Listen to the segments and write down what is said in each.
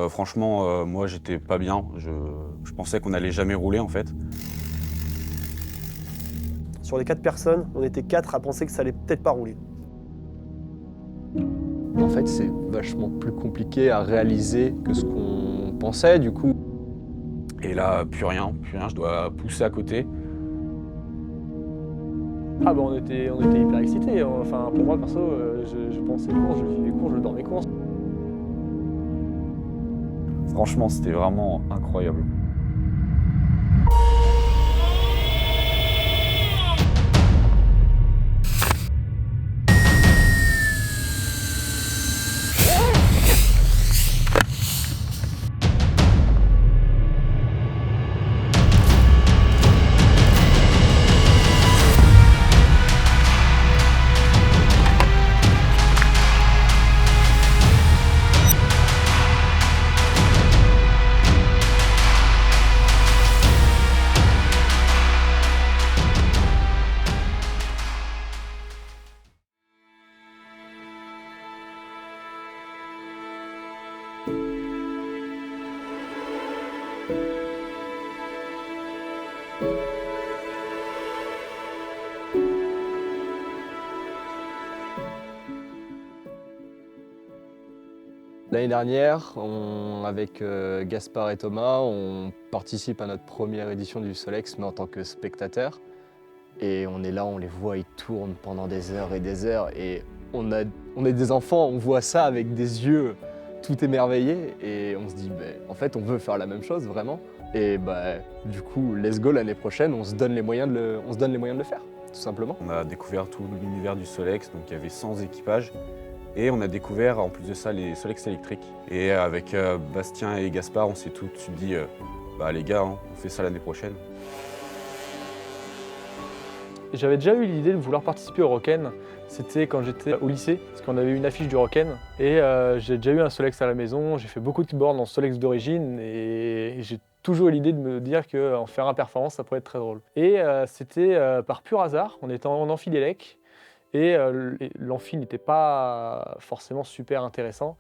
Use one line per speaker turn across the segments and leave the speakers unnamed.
Franchement, moi j'étais pas bien. Je pensais qu'on allait jamais rouler en fait.
Sur les 4 personnes, on était 4 à penser que ça allait peut-être pas rouler.
En fait, c'est vachement plus compliqué à réaliser que ce qu'on pensait, du coup.
Et là, plus rien, je dois pousser à côté.
Ah bah on était hyper excités. Enfin pour moi perso, je pensais course, je vivais course, je dormais course.
Franchement, c'était vraiment incroyable.
L'année dernière, avec Gaspard et Thomas, on participe à notre première édition du Solex, mais en tant que spectateur. Et on est là, on les voit, ils tournent pendant des heures et des heures. Et on est des enfants, on voit ça avec des yeux tout émerveillés. Et on se dit, en fait, on veut faire la même chose, vraiment. Et du coup, let's go l'année prochaine, on se donne les moyens de le faire, tout simplement.
On a découvert tout l'univers du Solex, donc il y avait 100 équipages. Et on a découvert en plus de ça les Solex électriques. Et avec Bastien et Gaspard, on s'est tout de suite dit, bah les gars, hein, on fait ça l'année prochaine.
J'avais déjà eu l'idée de vouloir participer au Rocken. C'était quand j'étais au lycée, parce qu'on avait une affiche du Rocken. Et j'ai déjà eu un Solex à la maison, j'ai fait beaucoup de bornes en Solex d'origine et j'ai toujours eu l'idée de me dire qu'en faire un performance, ça pourrait être très drôle. Et c'était par pur hasard, on était en amphidélec et l'amphi n'était pas forcément super intéressant.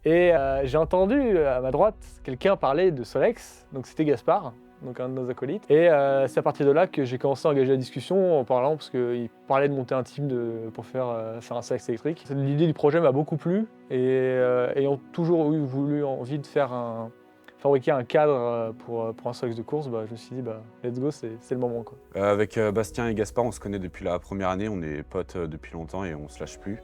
Et j'ai entendu à ma droite quelqu'un parler de Solex, donc c'était Gaspard, donc un de nos acolytes. Et c'est à partir de là que j'ai commencé à engager la discussion en parlant, parce qu'il parlait de monter un team pour faire un Solex électrique. L'idée du projet m'a beaucoup plu, et ayant toujours envie de fabriquer un cadre pour un Solex de course, je me suis dit, let's go, c'est le moment, quoi.
Avec Bastien et Gaspard, on se connaît depuis la première année, on est potes depuis longtemps et on se lâche plus.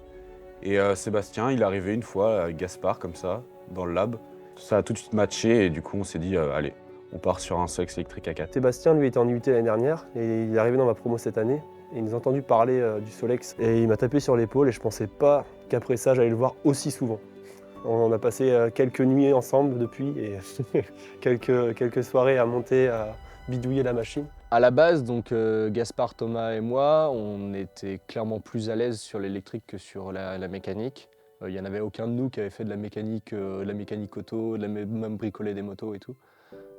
Et Sébastien, il est arrivé une fois avec Gaspard comme ça, dans le lab. Ça a tout de suite matché et du coup on s'est dit, allez, on part sur un Solex électrique à 4.
Sébastien, lui, était en UT l'année dernière et il est arrivé dans ma promo cette année. Et il nous a entendu parler du Solex et il m'a tapé sur l'épaule et je pensais pas qu'après ça, j'allais le voir aussi souvent. On a passé quelques nuits ensemble depuis et quelques soirées à monter, à bidouiller la machine.
À la base, donc Gaspard, Thomas et moi, on était clairement plus à l'aise sur l'électrique que sur la mécanique. Il n'y en avait aucun de nous qui avait fait de la mécanique auto, même bricoler des motos et tout.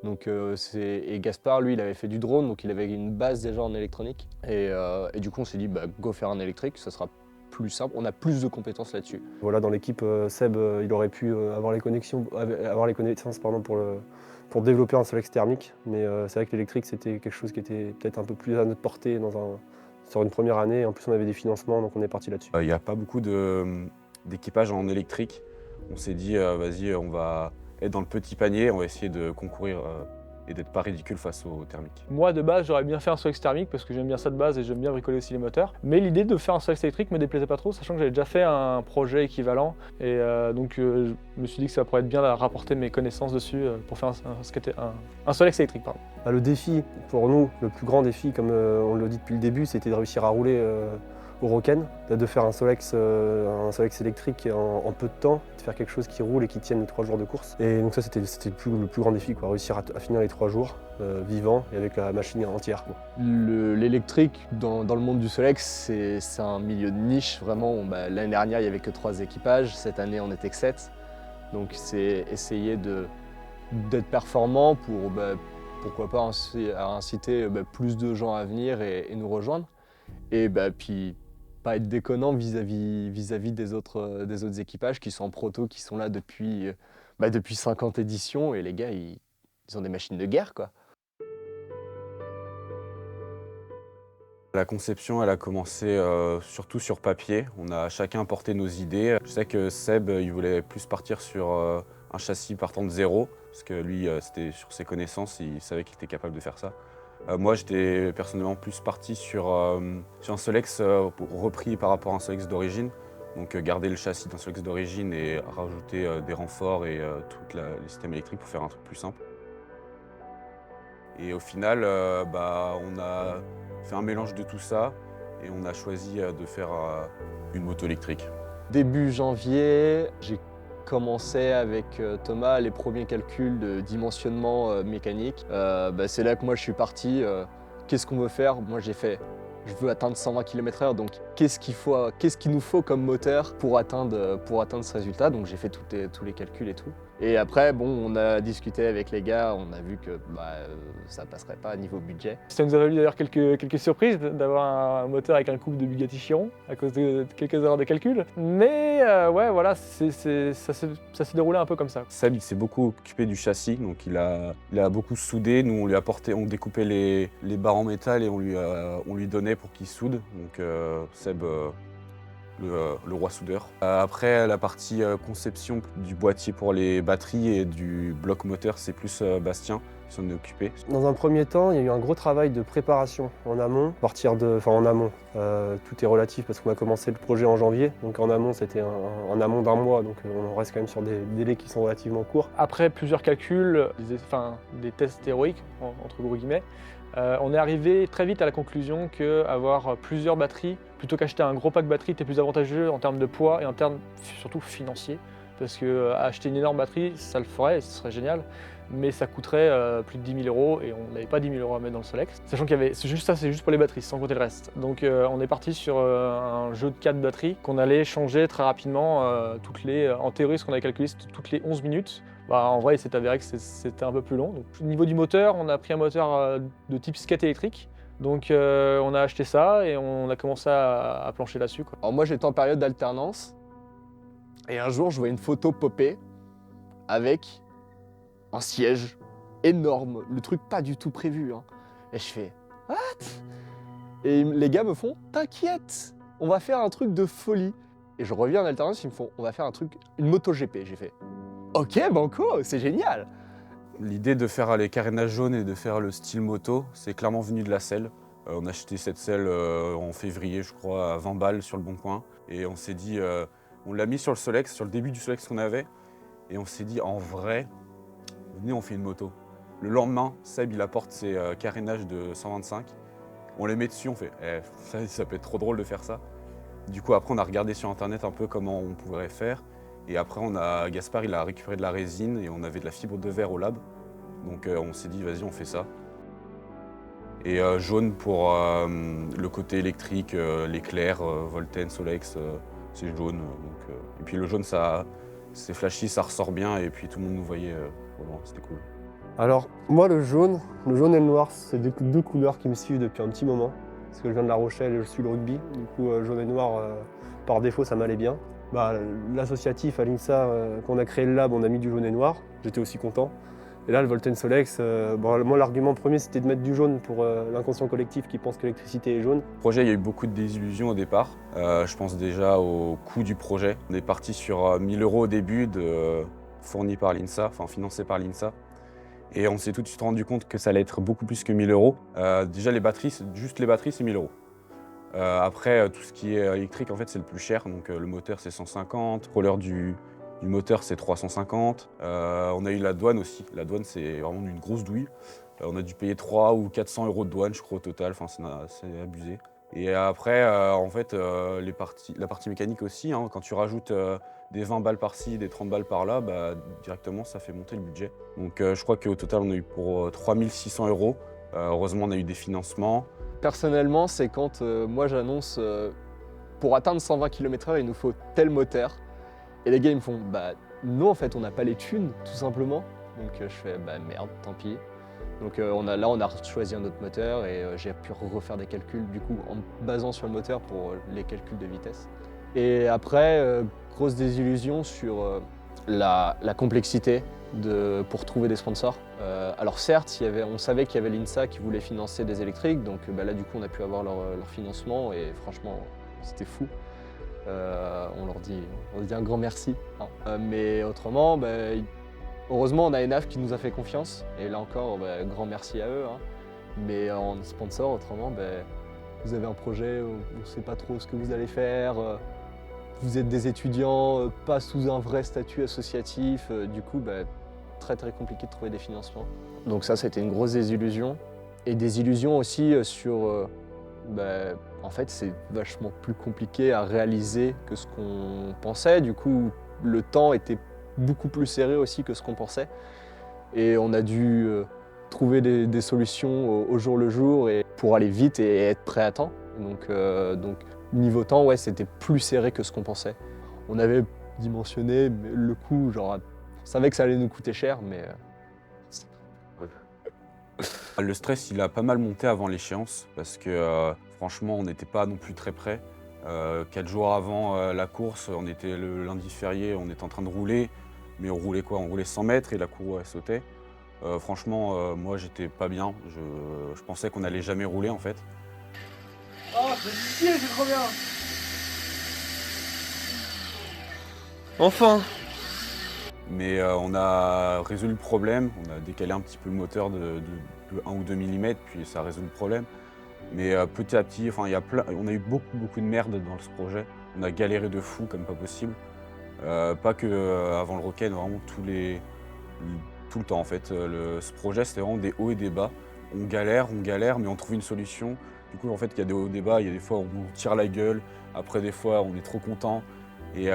Donc, et Gaspard, lui, il avait fait du drone, donc il avait une base déjà en électronique. Et du coup, on s'est dit, go faire un électrique, ça sera plus simple, on a plus de compétences là-dessus.
Voilà, dans l'équipe, Seb, il aurait pu avoir les connaissances pour développer un Solex thermique, mais c'est vrai que l'électrique, c'était quelque chose qui était peut-être un peu plus à notre portée sur une première année. En plus, on avait des financements, donc on est parti là-dessus.
Il n'y a pas beaucoup d'équipage en électrique. On s'est dit, vas-y, on va être dans le petit panier, on va essayer de concourir et d'être pas ridicule face aux thermiques.
Moi, de base, j'aurais bien fait un Solex thermique parce que j'aime bien ça de base et j'aime bien bricoler aussi les moteurs. Mais l'idée de faire un Solex électrique me déplaisait pas trop, sachant que j'avais déjà fait un projet équivalent. Et donc, je me suis dit que ça pourrait être bien de rapporter mes connaissances dessus pour faire un Solex électrique. Pardon.
Le défi, pour nous, le plus grand défi, comme on le dit depuis le début, c'était de réussir à rouler au Rocken, de faire un Solex électrique en peu de temps, de faire quelque chose qui roule et qui tienne les 3 jours de course. Et donc ça, c'était le plus grand défi, quoi, réussir à finir les 3 jours vivant et avec la machine entière, quoi.
L'électrique, dans le monde du Solex, c'est un milieu de niche, vraiment. L'année dernière, il n'y avait que 3 équipages, cette année, on n'était que 7. Donc c'est essayer d'être performant pour, pourquoi pas, inciter plus de gens à venir et nous rejoindre. Et puis pas être déconnant vis-à-vis des autres équipages qui sont en proto, qui sont là depuis depuis 50 éditions et les gars, ils ont des machines de guerre, quoi.
La conception, elle a commencé surtout sur papier. On a chacun apporté nos idées. Je sais que Seb, il voulait plus partir sur un châssis partant de zéro, parce que lui, c'était sur ses connaissances, il savait qu'il était capable de faire ça. Moi, j'étais personnellement plus parti sur un Solex repris par rapport à un Solex d'origine. Donc garder le châssis d'un Solex d'origine et rajouter des renforts et tout le système électrique pour faire un truc plus simple. Et au final, on a fait un mélange de tout ça et on a choisi de faire une moto électrique.
Début janvier, j'ai commencé avec Thomas les premiers calculs de dimensionnement mécanique. C'est là que moi je suis parti. Qu'est-ce qu'on veut faire? Moi j'ai fait, je veux atteindre 120 km/h, donc qu'est-ce qu'il nous faut comme moteur pour atteindre ce résultat? Donc j'ai fait tous les calculs et tout. Et après, on a discuté avec les gars, on a vu que ça passerait pas à niveau budget.
Ça nous a valu d'ailleurs quelques surprises d'avoir un moteur avec un couple de Bugatti Chiron à cause de quelques erreurs de calcul. Mais ouais, voilà, ça s'est déroulé un peu comme ça.
Seb, il s'est beaucoup occupé du châssis, donc il a beaucoup soudé. Nous, on découpait les barres en métal et on lui donnait pour qu'il soude. Donc Seb, le roi soudeur. Après, la partie conception du boîtier pour les batteries et du bloc moteur, c'est plus Bastien qui s'en est occupé.
Dans un premier temps, il y a eu un gros travail de préparation en amont. En amont, tout est relatif parce qu'on a commencé le projet en janvier. Donc en amont, c'était en amont d'un mois, donc on reste quand même sur des délais qui sont relativement courts.
Après plusieurs calculs, des tests théoriques, entre gros guillemets, on est arrivé très vite à la conclusion qu'avoir plusieurs batteries, plutôt qu'acheter un gros pack batterie, était plus avantageux en termes de poids et en termes surtout financiers. Parce que acheter une énorme batterie, ça le ferait, et ce serait génial, mais ça coûterait plus de 10 000 € et on n'avait pas 10 000 € à mettre dans le Solex. Sachant qu'il y avait, c'est juste pour les batteries, sans compter le reste. Donc on est parti sur un jeu de 4 batteries qu'on allait changer très rapidement, en théorie ce qu'on avait calculé c'était toutes les 11 minutes. En vrai, il s'est avéré que c'était un peu plus long. Donc, au niveau du moteur, on a pris un moteur de type skate électrique. Donc on a acheté ça et on a commencé à plancher là-dessus.
Alors moi j'étais en période d'alternance et un jour je vois une photo popper avec un siège énorme, le truc pas du tout prévu. Et je fais « What ?» Et les gars me font « T'inquiète, on va faire un truc de folie ». Et je reviens en alternance, ils me font « On va faire une moto GP ». J'ai fait « Ok, banco, c'est génial !»
L'idée de faire les carénages jaunes et de faire le style moto, c'est clairement venu de la selle. On a acheté cette selle en février, je crois, à 20 balles sur le Bon Coin. Et on s'est dit, on l'a mis sur le Solex, sur le début du Solex qu'on avait. Et on s'est dit, en vrai, venez, on fait une moto. Le lendemain, Seb, il apporte ses carénages de 125. On les met dessus, on fait, ça peut être trop drôle de faire ça. Du coup, après, on a regardé sur Internet un peu comment on pourrait faire. Et après, Gaspard, il a récupéré de la résine et on avait de la fibre de verre au lab. Donc on s'est dit, vas-y, on fait ça. Et jaune pour le côté électrique, l'éclair, Volten, Solex, c'est jaune. Et puis le jaune, c'est flashy, ça ressort bien et puis tout le monde nous voyait au loin, c'était cool.
Alors moi le jaune et le noir, c'est deux couleurs qui me suivent depuis un petit moment. Parce que je viens de La Rochelle et je suis le rugby. Du coup jaune et noir, par défaut, ça m'allait bien. L'associatif à l'INSA, quand on a créé le lab, on a mis du jaune et noir. J'étais aussi content. Et là, le Volten Solex, moi l'argument premier c'était de mettre du jaune pour l'inconscient collectif qui pense que l'électricité est jaune.
Le projet, il y a eu beaucoup de désillusions au départ. Je pense déjà au coût du projet. On est parti sur 1 000 € au début, fourni par l'INSA, enfin financé par l'INSA. Et on s'est tout de suite rendu compte que ça allait être beaucoup plus que 1 000 €. Déjà, juste les batteries, c'est 1 000 €. Après, tout ce qui est électrique, en fait, c'est le plus cher. Donc le moteur, c'est 150. Le roller du moteur, c'est 350. On a eu la douane aussi. La douane, c'est vraiment une grosse douille. On a dû payer 300 ou 400 € de douane, je crois, au total. Enfin, c'est abusé. Et après, en fait, la partie mécanique aussi, quand tu rajoutes des 20 balles par-ci, des 30 balles par-là, directement, ça fait monter le budget. Donc je crois qu'au total, on a eu pour 3 600 €. Heureusement, on a eu des financements.
Personnellement, c'est quand moi j'annonce pour atteindre 120 km/h, il nous faut tel moteur. Et les gars, ils me font non, en fait, on n'a pas les thunes, tout simplement. Donc je fais merde, tant pis. Donc on a choisi un autre moteur et j'ai pu refaire des calculs du coup en me basant sur le moteur pour les calculs de vitesse. Et après, grosse désillusion sur la complexité pour trouver des sponsors. Alors certes, on savait qu'il y avait l'INSA qui voulait financer des électriques, donc là du coup on a pu avoir leur financement et franchement c'était fou. On leur dit un grand merci. Hein. Mais autrement, heureusement on a Enaf qui nous a fait confiance et là encore grand merci à eux. Hein. Mais en sponsor, autrement, vous avez un projet, on ne sait pas trop ce que vous allez faire, vous êtes des étudiants, pas sous un vrai statut associatif, du coup très très compliqué de trouver des financements. Donc ça c'était une grosse désillusion. Et des illusions aussi sur, en fait c'est vachement plus compliqué à réaliser que ce qu'on pensait, du coup le temps était beaucoup plus serré aussi que ce qu'on pensait. Et on a dû trouver des solutions au jour le jour et pour aller vite et être prêt à temps. Donc niveau temps, ouais, c'était plus serré que ce qu'on pensait. On avait dimensionné le coût, genre, on savait que ça allait nous coûter cher, mais...
Le stress, il a pas mal monté avant l'échéance parce que franchement, on n'était pas non plus très près. 4 jours avant la course, on était le lundi férié, on était en train de rouler, mais on roulait quoi? On roulait 100 mètres et la cour elle sautait. Franchement, moi j'étais pas bien. Je pensais qu'on allait jamais rouler en fait.
Oh, c'est trop bien! Enfin!
Mais on a résolu le problème. On a décalé un petit peu le moteur de 1 ou 2 mm, puis ça a résolu le problème. Mais petit à petit, on a eu beaucoup de merde dans ce projet. On a galéré de fou comme pas possible. Pas que avant le Roken, vraiment tout le temps en fait. Ce projet, c'était vraiment des hauts et des bas. On galère, mais on trouve une solution. Du coup, en fait, il y a des hauts et des bas. Il y a des fois où on tire la gueule. Après, des fois, on est trop content. Et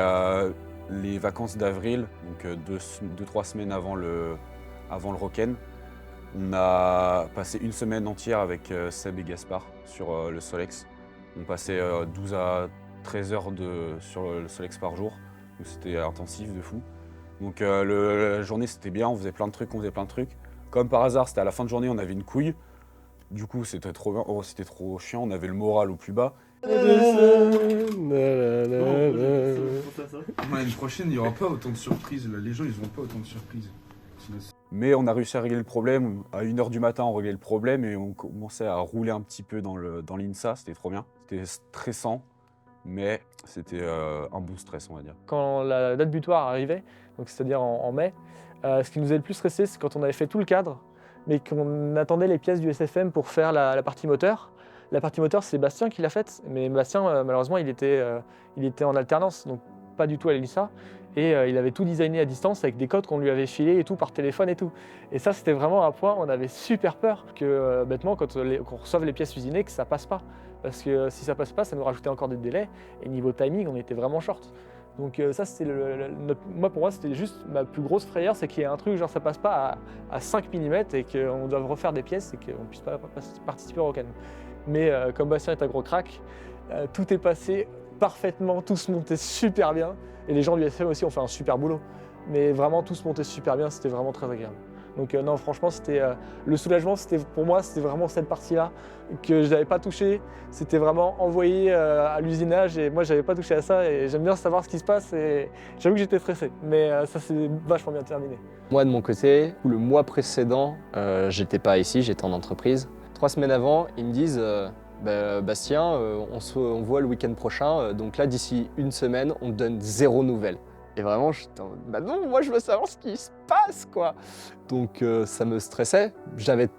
les vacances d'avril, donc 2-3 semaines avant le Roken, on a passé une semaine entière avec Seb et Gaspard sur le Solex. On passait 12 à 13 heures sur le Solex par jour. Donc c'était intensif de fou. Donc la journée c'était bien, on faisait plein de trucs, Comme par hasard, c'était à la fin de journée, on avait une couille. Du coup c'était trop bien, c'était trop chiant, on avait le moral au plus bas.
L'année prochaine, il n'y aura pas autant de surprises. Là. Les gens, ils n'auront pas autant de surprises.
Mais on a réussi à régler le problème. À 1h du matin, on réglait le problème et on commençait à rouler un petit peu dans l'INSA. C'était trop bien. C'était stressant, mais c'était un bon stress, on va dire.
Quand la date butoir arrivait, donc c'est-à-dire en mai, ce qui nous a le plus stressé, c'est quand on avait fait tout le cadre, mais qu'on attendait les pièces du SFM pour faire la partie moteur. La partie moteur, c'est Bastien qui l'a faite, mais Bastien, malheureusement, il était en alternance, donc pas du tout à l'ELISA. Et il avait tout designé à distance avec des codes qu'on lui avait filés et tout par téléphone et tout. Et ça, c'était vraiment un point, on avait super peur que, bêtement, quand on reçoive les pièces usinées, que ça passe pas. Parce que si ça passe pas, ça nous rajoutait encore des délais. Et niveau timing, on était vraiment short. Donc ça, c'était pour moi, c'était juste ma plus grosse frayeur, c'est qu'il y ait un truc, genre ça passe pas à 5 mm et qu'on doive refaire des pièces et qu'on puisse pas participer au Roken. Mais comme Bastien est un gros crack, tout est passé parfaitement, tout se montait super bien. Et les gens du SFM aussi ont fait un super boulot. Mais vraiment, tout se montait super bien, c'était vraiment très agréable. Donc non, franchement, c'était le soulagement, pour moi, c'était vraiment cette partie-là que je n'avais pas touché. C'était vraiment envoyé à l'usinage et moi, je n'avais pas touché à ça. Et j'aime bien savoir ce qui se passe et j'avoue que j'étais stressé. Mais ça s'est vachement bien terminé.
Moi, de mon côté, le mois précédent, j'étais pas ici, j'étais en entreprise. 3 semaines avant, ils me disent Bastien, on voit le week-end prochain, donc là, d'ici une semaine, on te donne 0 nouvelles. Et vraiment, j'étais en mode, non, moi je veux savoir ce qui se passe, quoi. Donc ça me stressait. J'avais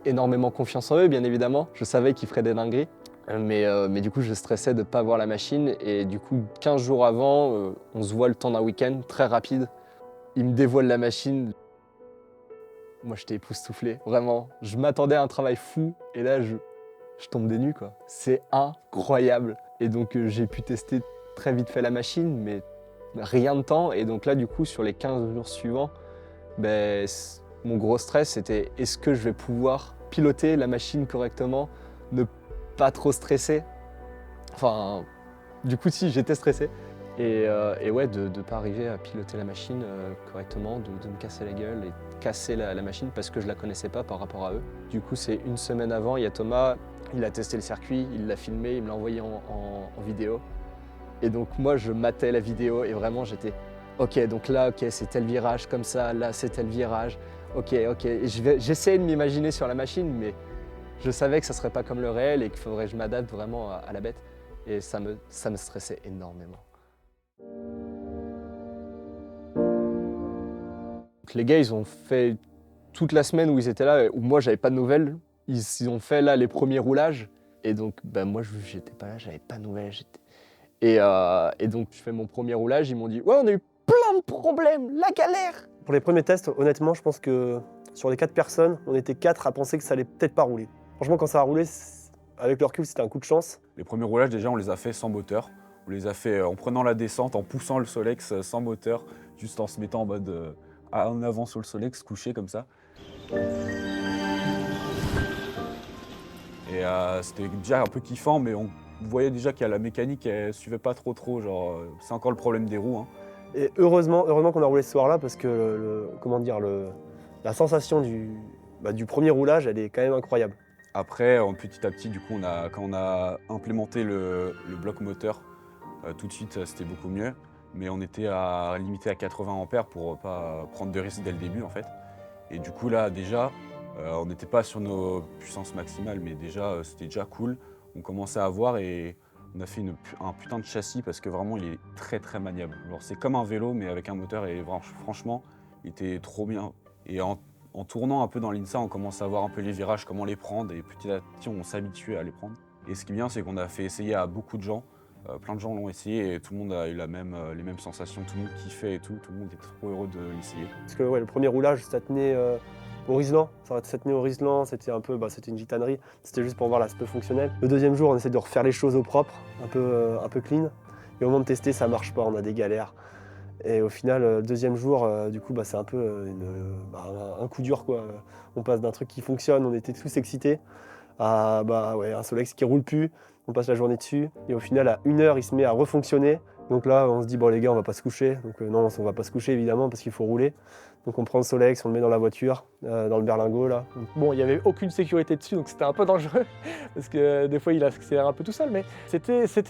énormément confiance en eux, bien évidemment. Je savais qu'ils feraient des dingueries. Mais du coup, je stressais de ne pas voir la machine. Et du coup, 15 jours avant, on se voit le temps d'un week-end, très rapide. Ils me dévoilent la machine. Moi, j'étais époustouflé, vraiment. Je m'attendais à un travail fou. Et là, je tombe des nues, quoi. C'est incroyable. Et donc, j'ai pu tester très vite fait la machine, mais rien de temps. Et donc là, du coup, sur les 15 jours suivants, mon gros stress, c'était est-ce que je vais pouvoir piloter la machine correctement, ne pas trop stresser. Enfin, du coup, si, j'étais stressé. Et ouais, de ne pas arriver à piloter la machine correctement, de me casser la gueule et casser la machine parce que je ne la connaissais pas par rapport à eux. Du coup, c'est une semaine avant, il y a Thomas, il a testé le circuit, il l'a filmé, il me l'a envoyé en vidéo. Et donc moi, je matais la vidéo et vraiment, j'étais Ok, donc là, ok, c'est tel virage comme ça, là, c'est tel virage. Ok. Et j'essayais de m'imaginer sur la machine, mais je savais que ça serait pas comme le réel et qu'il faudrait que je m'adapte vraiment à la bête. Et ça me stressait énormément. Donc, les gars, ils ont fait toute la semaine où ils étaient là, où moi, j'avais pas de nouvelles. Ils ont fait là les premiers roulages. Et donc, ben, moi, j'étais pas là, j'avais pas de nouvelles. Et donc, je fais mon premier roulage. Ils m'ont dit, ouais, on a eu plein de problèmes, la galère.
Pour les premiers tests, honnêtement, je pense que sur les 4 personnes, on était 4 à penser que ça allait peut-être pas rouler. Franchement, quand ça a roulé, avec le recul, c'était un coup de chance.
Les premiers roulages, déjà, on les a fait sans moteur. On les a fait en prenant la descente, en poussant le Solex sans moteur, juste en se mettant en mode en avant sur le Solex, couché comme ça. Et c'était déjà un peu kiffant, mais on voyait déjà que la mécanique, elle suivait pas trop. Genre, c'est encore le problème des roues. Hein.
Et heureusement qu'on a roulé ce soir-là, parce que la sensation du premier roulage, elle est quand même incroyable.
Après, petit à petit, du coup, quand on a implémenté le bloc moteur, tout de suite, c'était beaucoup mieux. Mais on était limité à 80 ampères pour pas prendre de risques dès le début, en fait. Et du coup, là, déjà, on n'était pas sur nos puissances maximales, mais déjà, c'était déjà cool. On commençait à voir et on a fait un putain de châssis parce que vraiment, il est très maniable. Alors, c'est comme un vélo, mais avec un moteur et franchement, il était trop bien. Et en tournant un peu dans l'INSA, on commence à voir un peu les virages, comment les prendre, et petit à petit, on s'habitue à les prendre. Et ce qui est bien, c'est qu'on a fait essayer à beaucoup de gens. Plein de gens l'ont essayé et tout le monde a eu les mêmes sensations, tout le monde kiffait et tout le monde était trop heureux de l'essayer.
Parce que le premier roulage, ça tenait au Riesland, c'était un peu, c'était une gitanerie, c'était juste pour voir l'aspect fonctionnel. Le deuxième jour, on essaie de refaire les choses au propre, un peu clean. Et au moment de tester, ça marche pas, on a des galères. Et au final, le deuxième jour, c'est un peu un coup dur, quoi. On passe d'un truc qui fonctionne, on était tous excités, à un Solex qui roule plus. On passe la journée dessus. Et au final, à 1h, il se met à refonctionner. Donc là, on se dit, bon les gars, on va pas se coucher. Donc non, on va pas se coucher évidemment parce qu'il faut rouler. Donc on prend le Solex, on le met dans la voiture, dans le berlingot là.
Bon, il n'y avait aucune sécurité dessus, donc c'était un peu dangereux, parce que des fois il accélère un peu tout seul, mais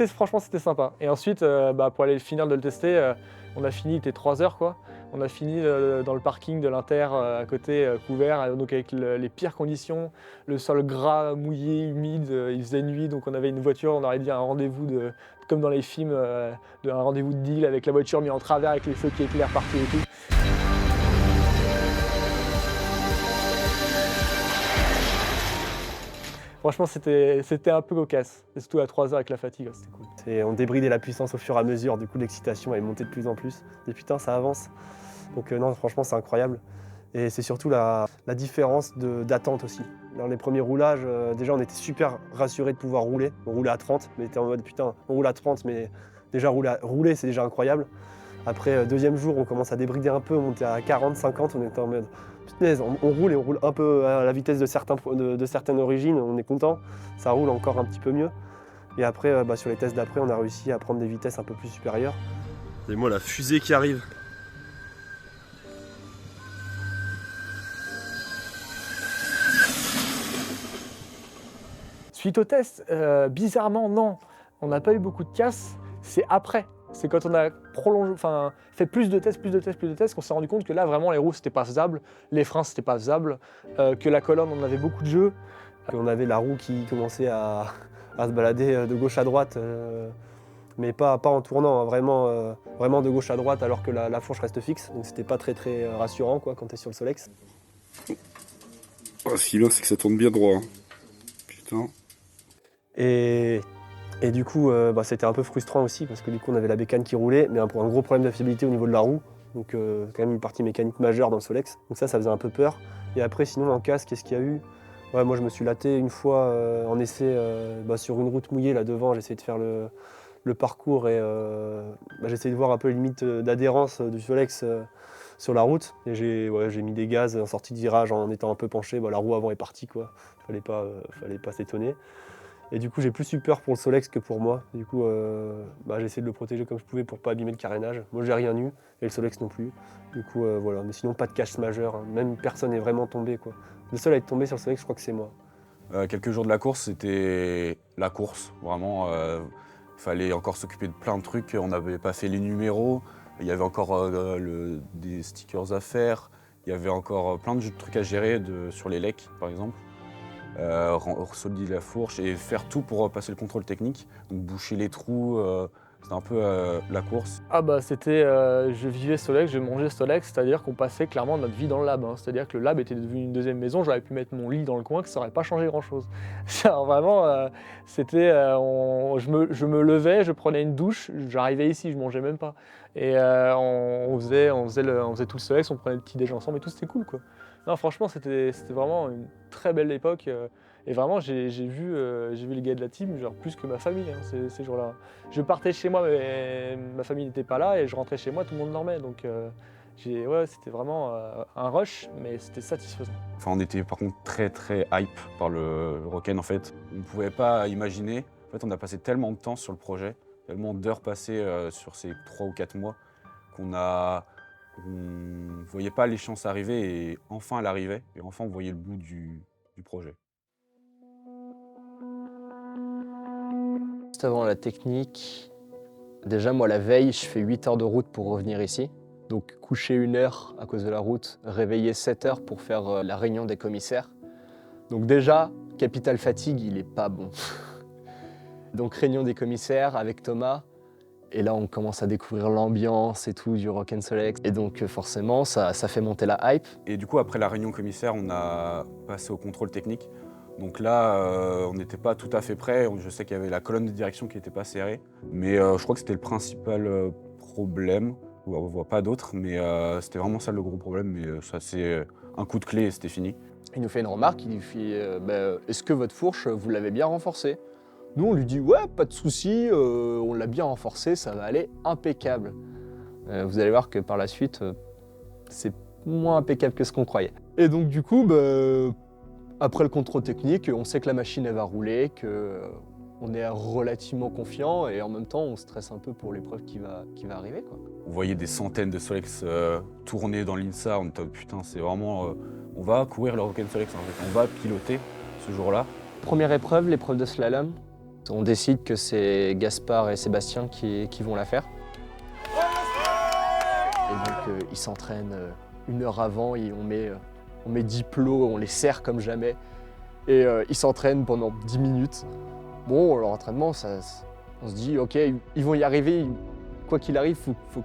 franchement c'était sympa. Et ensuite, pour aller finir de le tester, on a fini, il était 3h quoi. On a fini dans le parking de l'Inter à côté, couvert, donc avec les pires conditions, le sol gras, mouillé, humide, il faisait nuit, donc on avait une voiture, on aurait dit un rendez-vous comme dans les films, un rendez-vous de deal avec la voiture mise en travers avec les feux qui éclairent partout et tout. Franchement, c'était un peu cocasse, et surtout à 3h avec la fatigue, c'était cool.
On débridait la puissance au fur et à mesure, du coup l'excitation elle montait de plus en plus. Et putain, ça avance. Donc non, franchement, c'est incroyable. Et c'est surtout la différence d'attente aussi. Dans les premiers roulages, déjà on était super rassurés de pouvoir rouler. On roulait à 30, mais on était en mode putain, on roule à 30, mais déjà rouler c'est déjà incroyable. Après, deuxième jour, on commence à débrider un peu, on montait à 40, 50, on était en mode punaise, on roule et on roule un peu à la vitesse de certaines origines, on est content, ça roule encore un petit peu mieux. Et après, sur les tests d'après, on a réussi à prendre des vitesses un peu plus supérieures.
Et moi, la fusée qui arrive.
Suite au test, bizarrement, non, on n'a pas eu beaucoup de casse, c'est après. C'est quand on a fait plus de tests qu'on s'est rendu compte que là, vraiment, les roues, c'était pas faisable, les freins, c'était pas faisable, que la colonne, on avait beaucoup de jeux.
On avait la roue qui commençait à se balader de gauche à droite, mais pas en tournant, hein, vraiment de gauche à droite alors que la fourche reste fixe. Donc c'était pas très rassurant quoi, quand tu es sur le Solex.
Oh, ce qu'il a, c'est que ça tourne bien droit. Hein. Putain.
Et du coup, c'était un peu frustrant aussi parce que du coup on avait la bécane qui roulait, mais un gros problème de fiabilité au niveau de la roue. Donc quand même une partie mécanique majeure dans le Solex. Donc ça faisait un peu peur. Et après sinon en casque, qu'est-ce qu'il y a eu ? Ouais, moi je me suis laté une fois en essai sur une route mouillée là devant, j'ai essayé de faire le parcours et j'ai essayé de voir un peu les limites d'adhérence du Solex sur la route. Et j'ai mis des gaz en sortie de virage en étant un peu penché, la roue avant est partie quoi, fallait pas s'étonner. Et du coup j'ai plus eu peur pour le Solex que pour moi. Du coup j'ai essayé de le protéger comme je pouvais pour pas abîmer le carénage. Moi j'ai rien eu et le Solex non plus. Du coup voilà, mais sinon pas de casse majeure, hein. Même personne n'est vraiment tombé quoi. Le seul à être tombé sur le Solex, je crois que c'est moi.
Quelques jours de la course, c'était la course. Vraiment, il fallait encore s'occuper de plein de trucs. On n'avait pas fait les numéros. Il y avait encore des stickers à faire, il y avait encore plein de trucs à gérer sur les lecs, par exemple. Solidifier la fourche et faire tout pour passer le contrôle technique. Donc boucher les trous, c'était un peu la course.
Ah bah c'était, je vivais Solex, je mangeais Solex, c'est-à-dire qu'on passait clairement notre vie dans le lab. Hein. C'est-à-dire que le lab était devenu une deuxième maison, j'aurais pu mettre mon lit dans le coin, que ça n'aurait pas changé grand-chose. Vraiment, c'était, je me levais, je prenais une douche, j'arrivais ici, je mangeais même pas. Et on faisait tout le Solex, on prenait le petit déj ensemble et tout, c'était cool quoi. Non franchement c'était vraiment une très belle époque. Et vraiment, j'ai vu les gars de la team genre plus que ma famille ces jours-là. Je partais chez moi, mais ma famille n'était pas là, et je rentrais chez moi, tout le monde dormait. Donc c'était vraiment un rush, mais c'était satisfaisant.
Enfin, on était par contre très hype par le Roken en fait. On ne pouvait pas imaginer. En fait, on a passé tellement de temps sur le projet, tellement d'heures passées sur ces 3 ou 4 mois qu'on ne voyait pas l'échéance arriver, et enfin elle arrivait, et enfin on voyait le bout du projet.
Juste avant la technique, déjà moi la veille, je fais 8 heures de route pour revenir ici. Donc coucher 1 heure à cause de la route, réveiller 7 heures pour faire la réunion des commissaires. Donc déjà, capital fatigue, il est pas bon. Donc réunion des commissaires avec Thomas. Et là, on commence à découvrir l'ambiance et tout du Roken Solex. Et donc forcément, ça fait monter la hype.
Et du coup, après la réunion commissaire, on a passé au contrôle technique. Donc là, on n'était pas tout à fait prêt. Je sais qu'il y avait la colonne de direction qui n'était pas serrée. Mais je crois que c'était le principal problème. On ne voit pas d'autres, mais c'était vraiment ça le gros problème. Mais ça, c'est un coup de clé et c'était fini.
Il nous fait une remarque, il nous dit est-ce que votre fourche, vous l'avez bien renforcée ? Nous, on lui dit ouais, pas de souci, on l'a bien renforcée, ça va aller impeccable. Vous allez voir que par la suite, c'est moins impeccable que ce qu'on croyait. Et donc du coup, après le contrôle technique, on sait que la machine elle va rouler, qu'on est relativement confiant, et en même temps, on stresse un peu pour l'épreuve qui va arriver, quoi.
On voyait des centaines de Solex tourner dans l'INSA. On était putain, c'est vraiment, on va courir le Roken Solex en fait. On va piloter ce jour-là.
Première épreuve, l'épreuve de slalom. On décide que c'est Gaspard et Sébastien qui vont la faire. Et donc ils s'entraînent 1 heure avant, et on met 10 plots, on les serre comme jamais. Et ils s'entraînent pendant 10 minutes. Bon, leur entraînement, on se dit ok, ils vont y arriver, quoi qu'il arrive, faut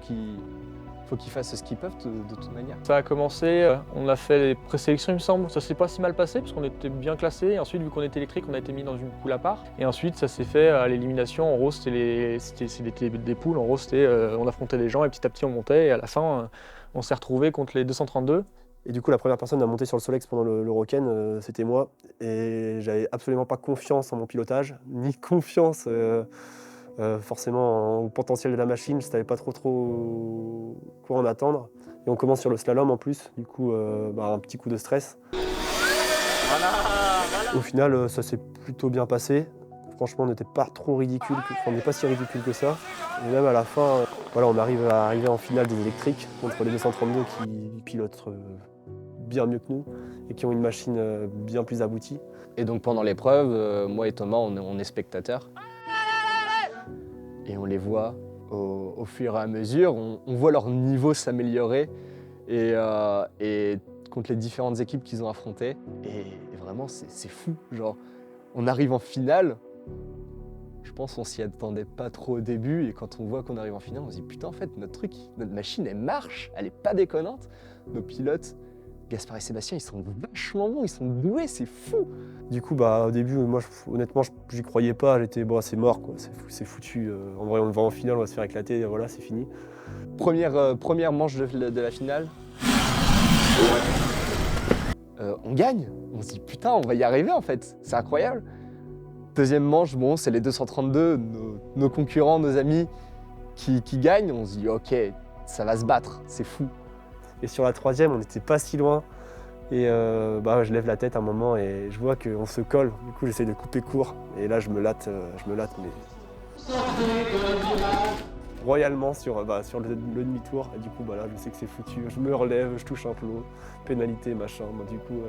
qu'ils fassent ce qu'ils peuvent de toute manière.
Ça a commencé, on a fait les présélections il me semble, ça s'est pas si mal passé parce qu'on était bien classés, et ensuite vu qu'on était électrique, on a été mis dans une poule à part, et ensuite ça s'est fait à l'élimination. En gros c'était des poules, en gros c'était on affrontait des gens et petit à petit on montait, et à la fin on s'est retrouvés contre les 232.
Et du coup, la première personne à monter sur le Solex pendant le Roken, c'était moi, et j'avais absolument pas confiance en mon pilotage, ni confiance forcément au potentiel de la machine. Je savais pas trop quoi en attendre. Et on commence sur le slalom en plus, du coup un petit coup de stress. Au final, ça s'est plutôt bien passé. Franchement, on n'était pas trop ridicule, on n'est pas si ridicule que ça. Et même à la fin, on arrive à arriver en finale des électriques contre les 232 qui pilotent bien mieux que nous et qui ont une machine bien plus aboutie.
Et donc pendant l'épreuve, moi et Thomas, on est spectateurs. Et on les voit au fur et à mesure, on voit leur niveau s'améliorer, et contre les différentes équipes qu'ils ont affrontées. Et vraiment, c'est fou. Genre, on arrive en finale, je pense qu'on s'y attendait pas trop au début, et quand on voit qu'on arrive en finale, on se dit putain, en fait, notre machine, elle marche, elle est pas déconnante. Nos pilotes, Gaspard et Sébastien, ils sont vachement bons, ils sont doués, c'est fou.
Du coup, au début, moi, honnêtement, j'y croyais pas. J'étais, c'est mort, quoi. C'est foutu. En vrai, on va en finale, on va se faire éclater. Voilà, c'est fini.
Première manche de la finale. On gagne. On se dit putain, on va y arriver en fait. C'est incroyable. Deuxième manche, c'est les 232, nos concurrents, nos amis qui gagnent. On se dit ok, ça va se battre. C'est fou.
Et sur la troisième, on n'était pas si loin. Et je lève la tête à un moment et je vois qu'on se colle. Du coup, j'essaie de couper court. Et là, je me latte mais royalement sur le demi-tour. Et du coup, là, je sais que c'est foutu. Je me relève, je touche un plot, pénalité, machin. Du coup,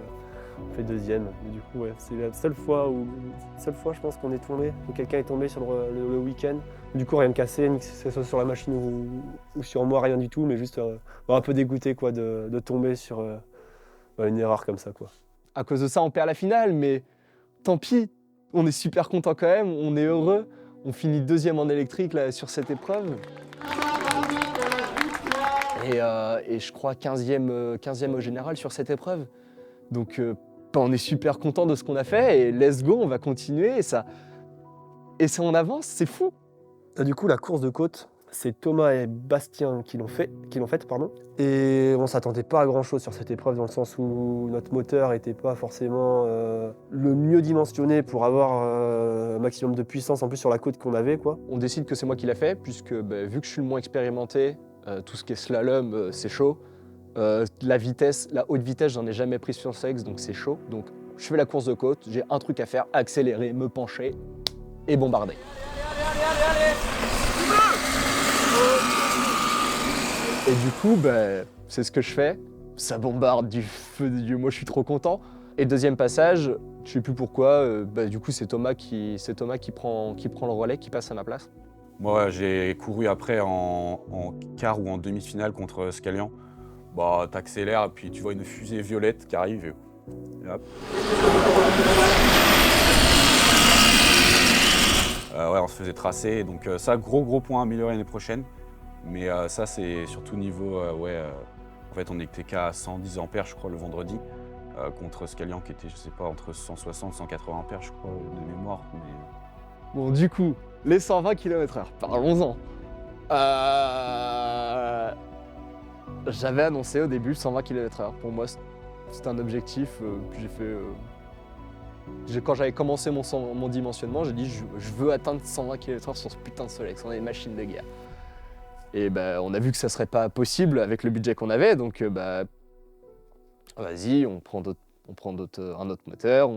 On fait deuxième. Et du coup, ouais, c'est la seule fois je pense qu'on est tombé, où quelqu'un est tombé sur le week-end. Du coup, rien de cassé, ni que ce soit sur la machine ou sur moi, rien du tout, mais juste un peu dégoûté quoi, de tomber sur une erreur comme ça, quoi.
À cause de ça, on perd la finale, mais tant pis, on est super content quand même, on est heureux. On finit deuxième en électrique là, sur cette épreuve. Et je crois 15e au général sur cette épreuve. Donc on est super content de ce qu'on a fait et let's go, on va continuer. Et ça on avance, c'est fou.
Du coup, la course de côte, c'est Thomas et Bastien qui l'ont faite. Et on ne s'attendait pas à grand-chose sur cette épreuve, dans le sens où notre moteur n'était pas forcément le mieux dimensionné pour avoir un maximum de puissance, en plus sur la côte qu'on avait, quoi.
On décide que c'est moi qui l'a fait, puisque vu que je suis le moins expérimenté, tout ce qui est slalom, c'est chaud. La haute vitesse, j'en ai jamais pris sur sexe, donc c'est chaud. Donc je fais la course de côte, j'ai un truc à faire, accélérer, me pencher et bombarder. Et du coup, c'est ce que je fais. Ça bombarde du feu de Dieu. Moi, je suis trop content. Et deuxième passage, je sais plus pourquoi. Du coup, c'est Thomas qui prend le relais, qui passe à ma place.
Moi, j'ai couru après en quart ou en demi-finale contre Scalian. Bah, t'accélères et puis tu vois une fusée violette qui arrive et hop. Ouais, on se faisait tracer. Donc ça, gros point à améliorer l'année prochaine. Mais ça, c'est surtout niveau, en fait, on était qu'à 110 ampères, je crois, le vendredi, contre Scalian qui était, je sais pas, entre 160 et 180 ampères, je crois, de mémoire. Mais...
Bon, du coup, les 120 km/h, parlons-en. J'avais annoncé au début 120 km/h. Pour moi, c'était un objectif que j'ai fait... Quand j'avais commencé mon dimensionnement, j'ai dit je veux atteindre 120 km/h sur ce putain de Solex, on est une machine de guerre. Et on a vu que ça serait pas possible avec le budget qu'on avait, donc vas-y, on prend un autre moteur.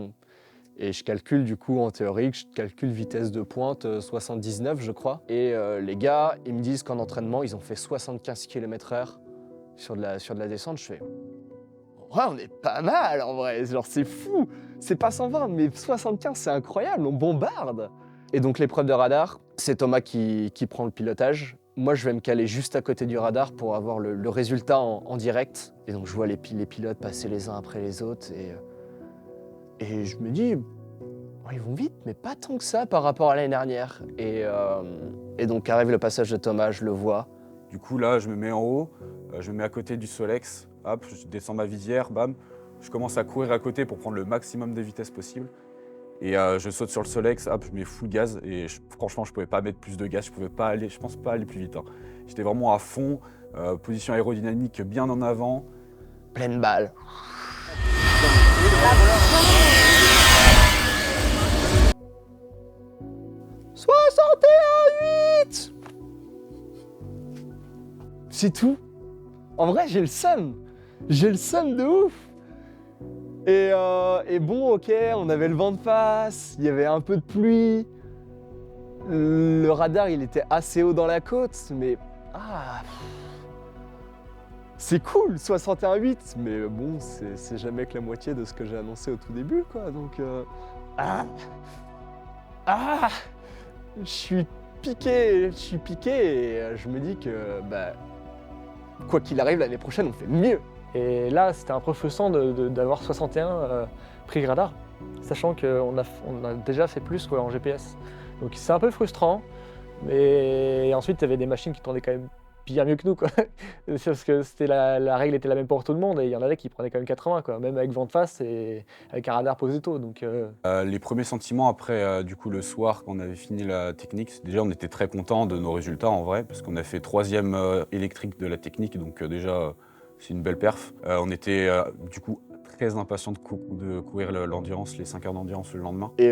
Et je calcule du coup en théorique, je calcule vitesse de pointe 79 je crois. Et les gars, ils me disent qu'en entraînement, ils ont fait 75 km/h sur de la descente. Je fais ouais, on est pas mal en vrai, genre c'est fou. C'est pas 120, mais 75 c'est incroyable, on bombarde. Et donc l'épreuve de radar, c'est Thomas qui prend le pilotage. Moi, je vais me caler juste à côté du radar pour avoir le résultat en direct. Et donc, je vois les pilotes passer les uns après les autres. Et je me dis, ils vont vite, mais pas tant que ça par rapport à l'année dernière. Et donc, arrive le passage de Thomas, je le vois.
Du coup, là, je me mets en haut, je me mets à côté du Solex. Hop, je descends ma visière, bam. Je commence à courir à côté pour prendre le maximum de vitesse possible. Et je saute sur le Solex, hop, je mets full gaz et franchement, je pouvais pas mettre plus de gaz, je pense pas aller plus vite. Hein. J'étais vraiment à fond, position aérodynamique bien en avant.
Pleine balle. « 61,8 » C'est tout. En vrai, j'ai le seum. J'ai le seum de ouf. Et bon, ok, on avait le vent de face, il y avait un peu de pluie. Le radar, il était assez haut dans la côte, mais... c'est cool, 61,8, mais bon, c'est jamais que la moitié de ce que j'ai annoncé au tout début, quoi. Donc... je suis piqué, et je me dis que, quoi qu'il arrive, l'année prochaine, on fait mieux.
Et là, c'était un peu frustrant d'avoir 61 prix radar, sachant qu'on a déjà fait plus quoi, en GPS. Donc c'est un peu frustrant, mais ensuite il y avait des machines qui tournaient quand même bien mieux que nous, quoi. Parce que la règle était la même pour tout le monde, et il y en avait qui prenaient quand même 80, quoi, même avec vent de face et avec un radar posé tôt. Donc,
Les premiers sentiments après du coup, le soir, quand on avait fini la technique, déjà on était très contents de nos résultats en vrai, parce qu'on a fait 3e électrique de la technique, donc déjà... c'est une belle perf. On était du coup très impatients de courir l'endurance, les 5 heures d'endurance le lendemain.
Et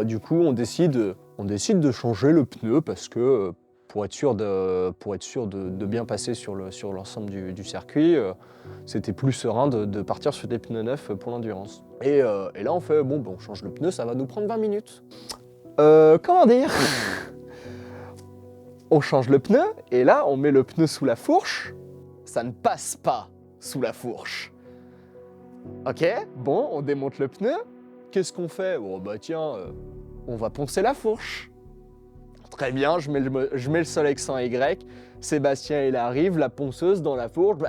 du coup, on décide de changer le pneu parce que pour être sûr de bien passer sur l'ensemble du circuit, c'était plus serein de partir sur des pneus neufs pour l'endurance. Et là, on fait on change le pneu, ça va nous prendre 20 minutes. Comment dire? On change le pneu et là, on met le pneu sous la fourche. Ça ne passe pas sous la fourche. Ok, bon, on démonte le pneu. Qu'est-ce qu'on fait? Bon, bah tiens, on va poncer la fourche. Très bien, je mets le Solex en Y. Sébastien, il arrive, la ponceuse dans la fourche.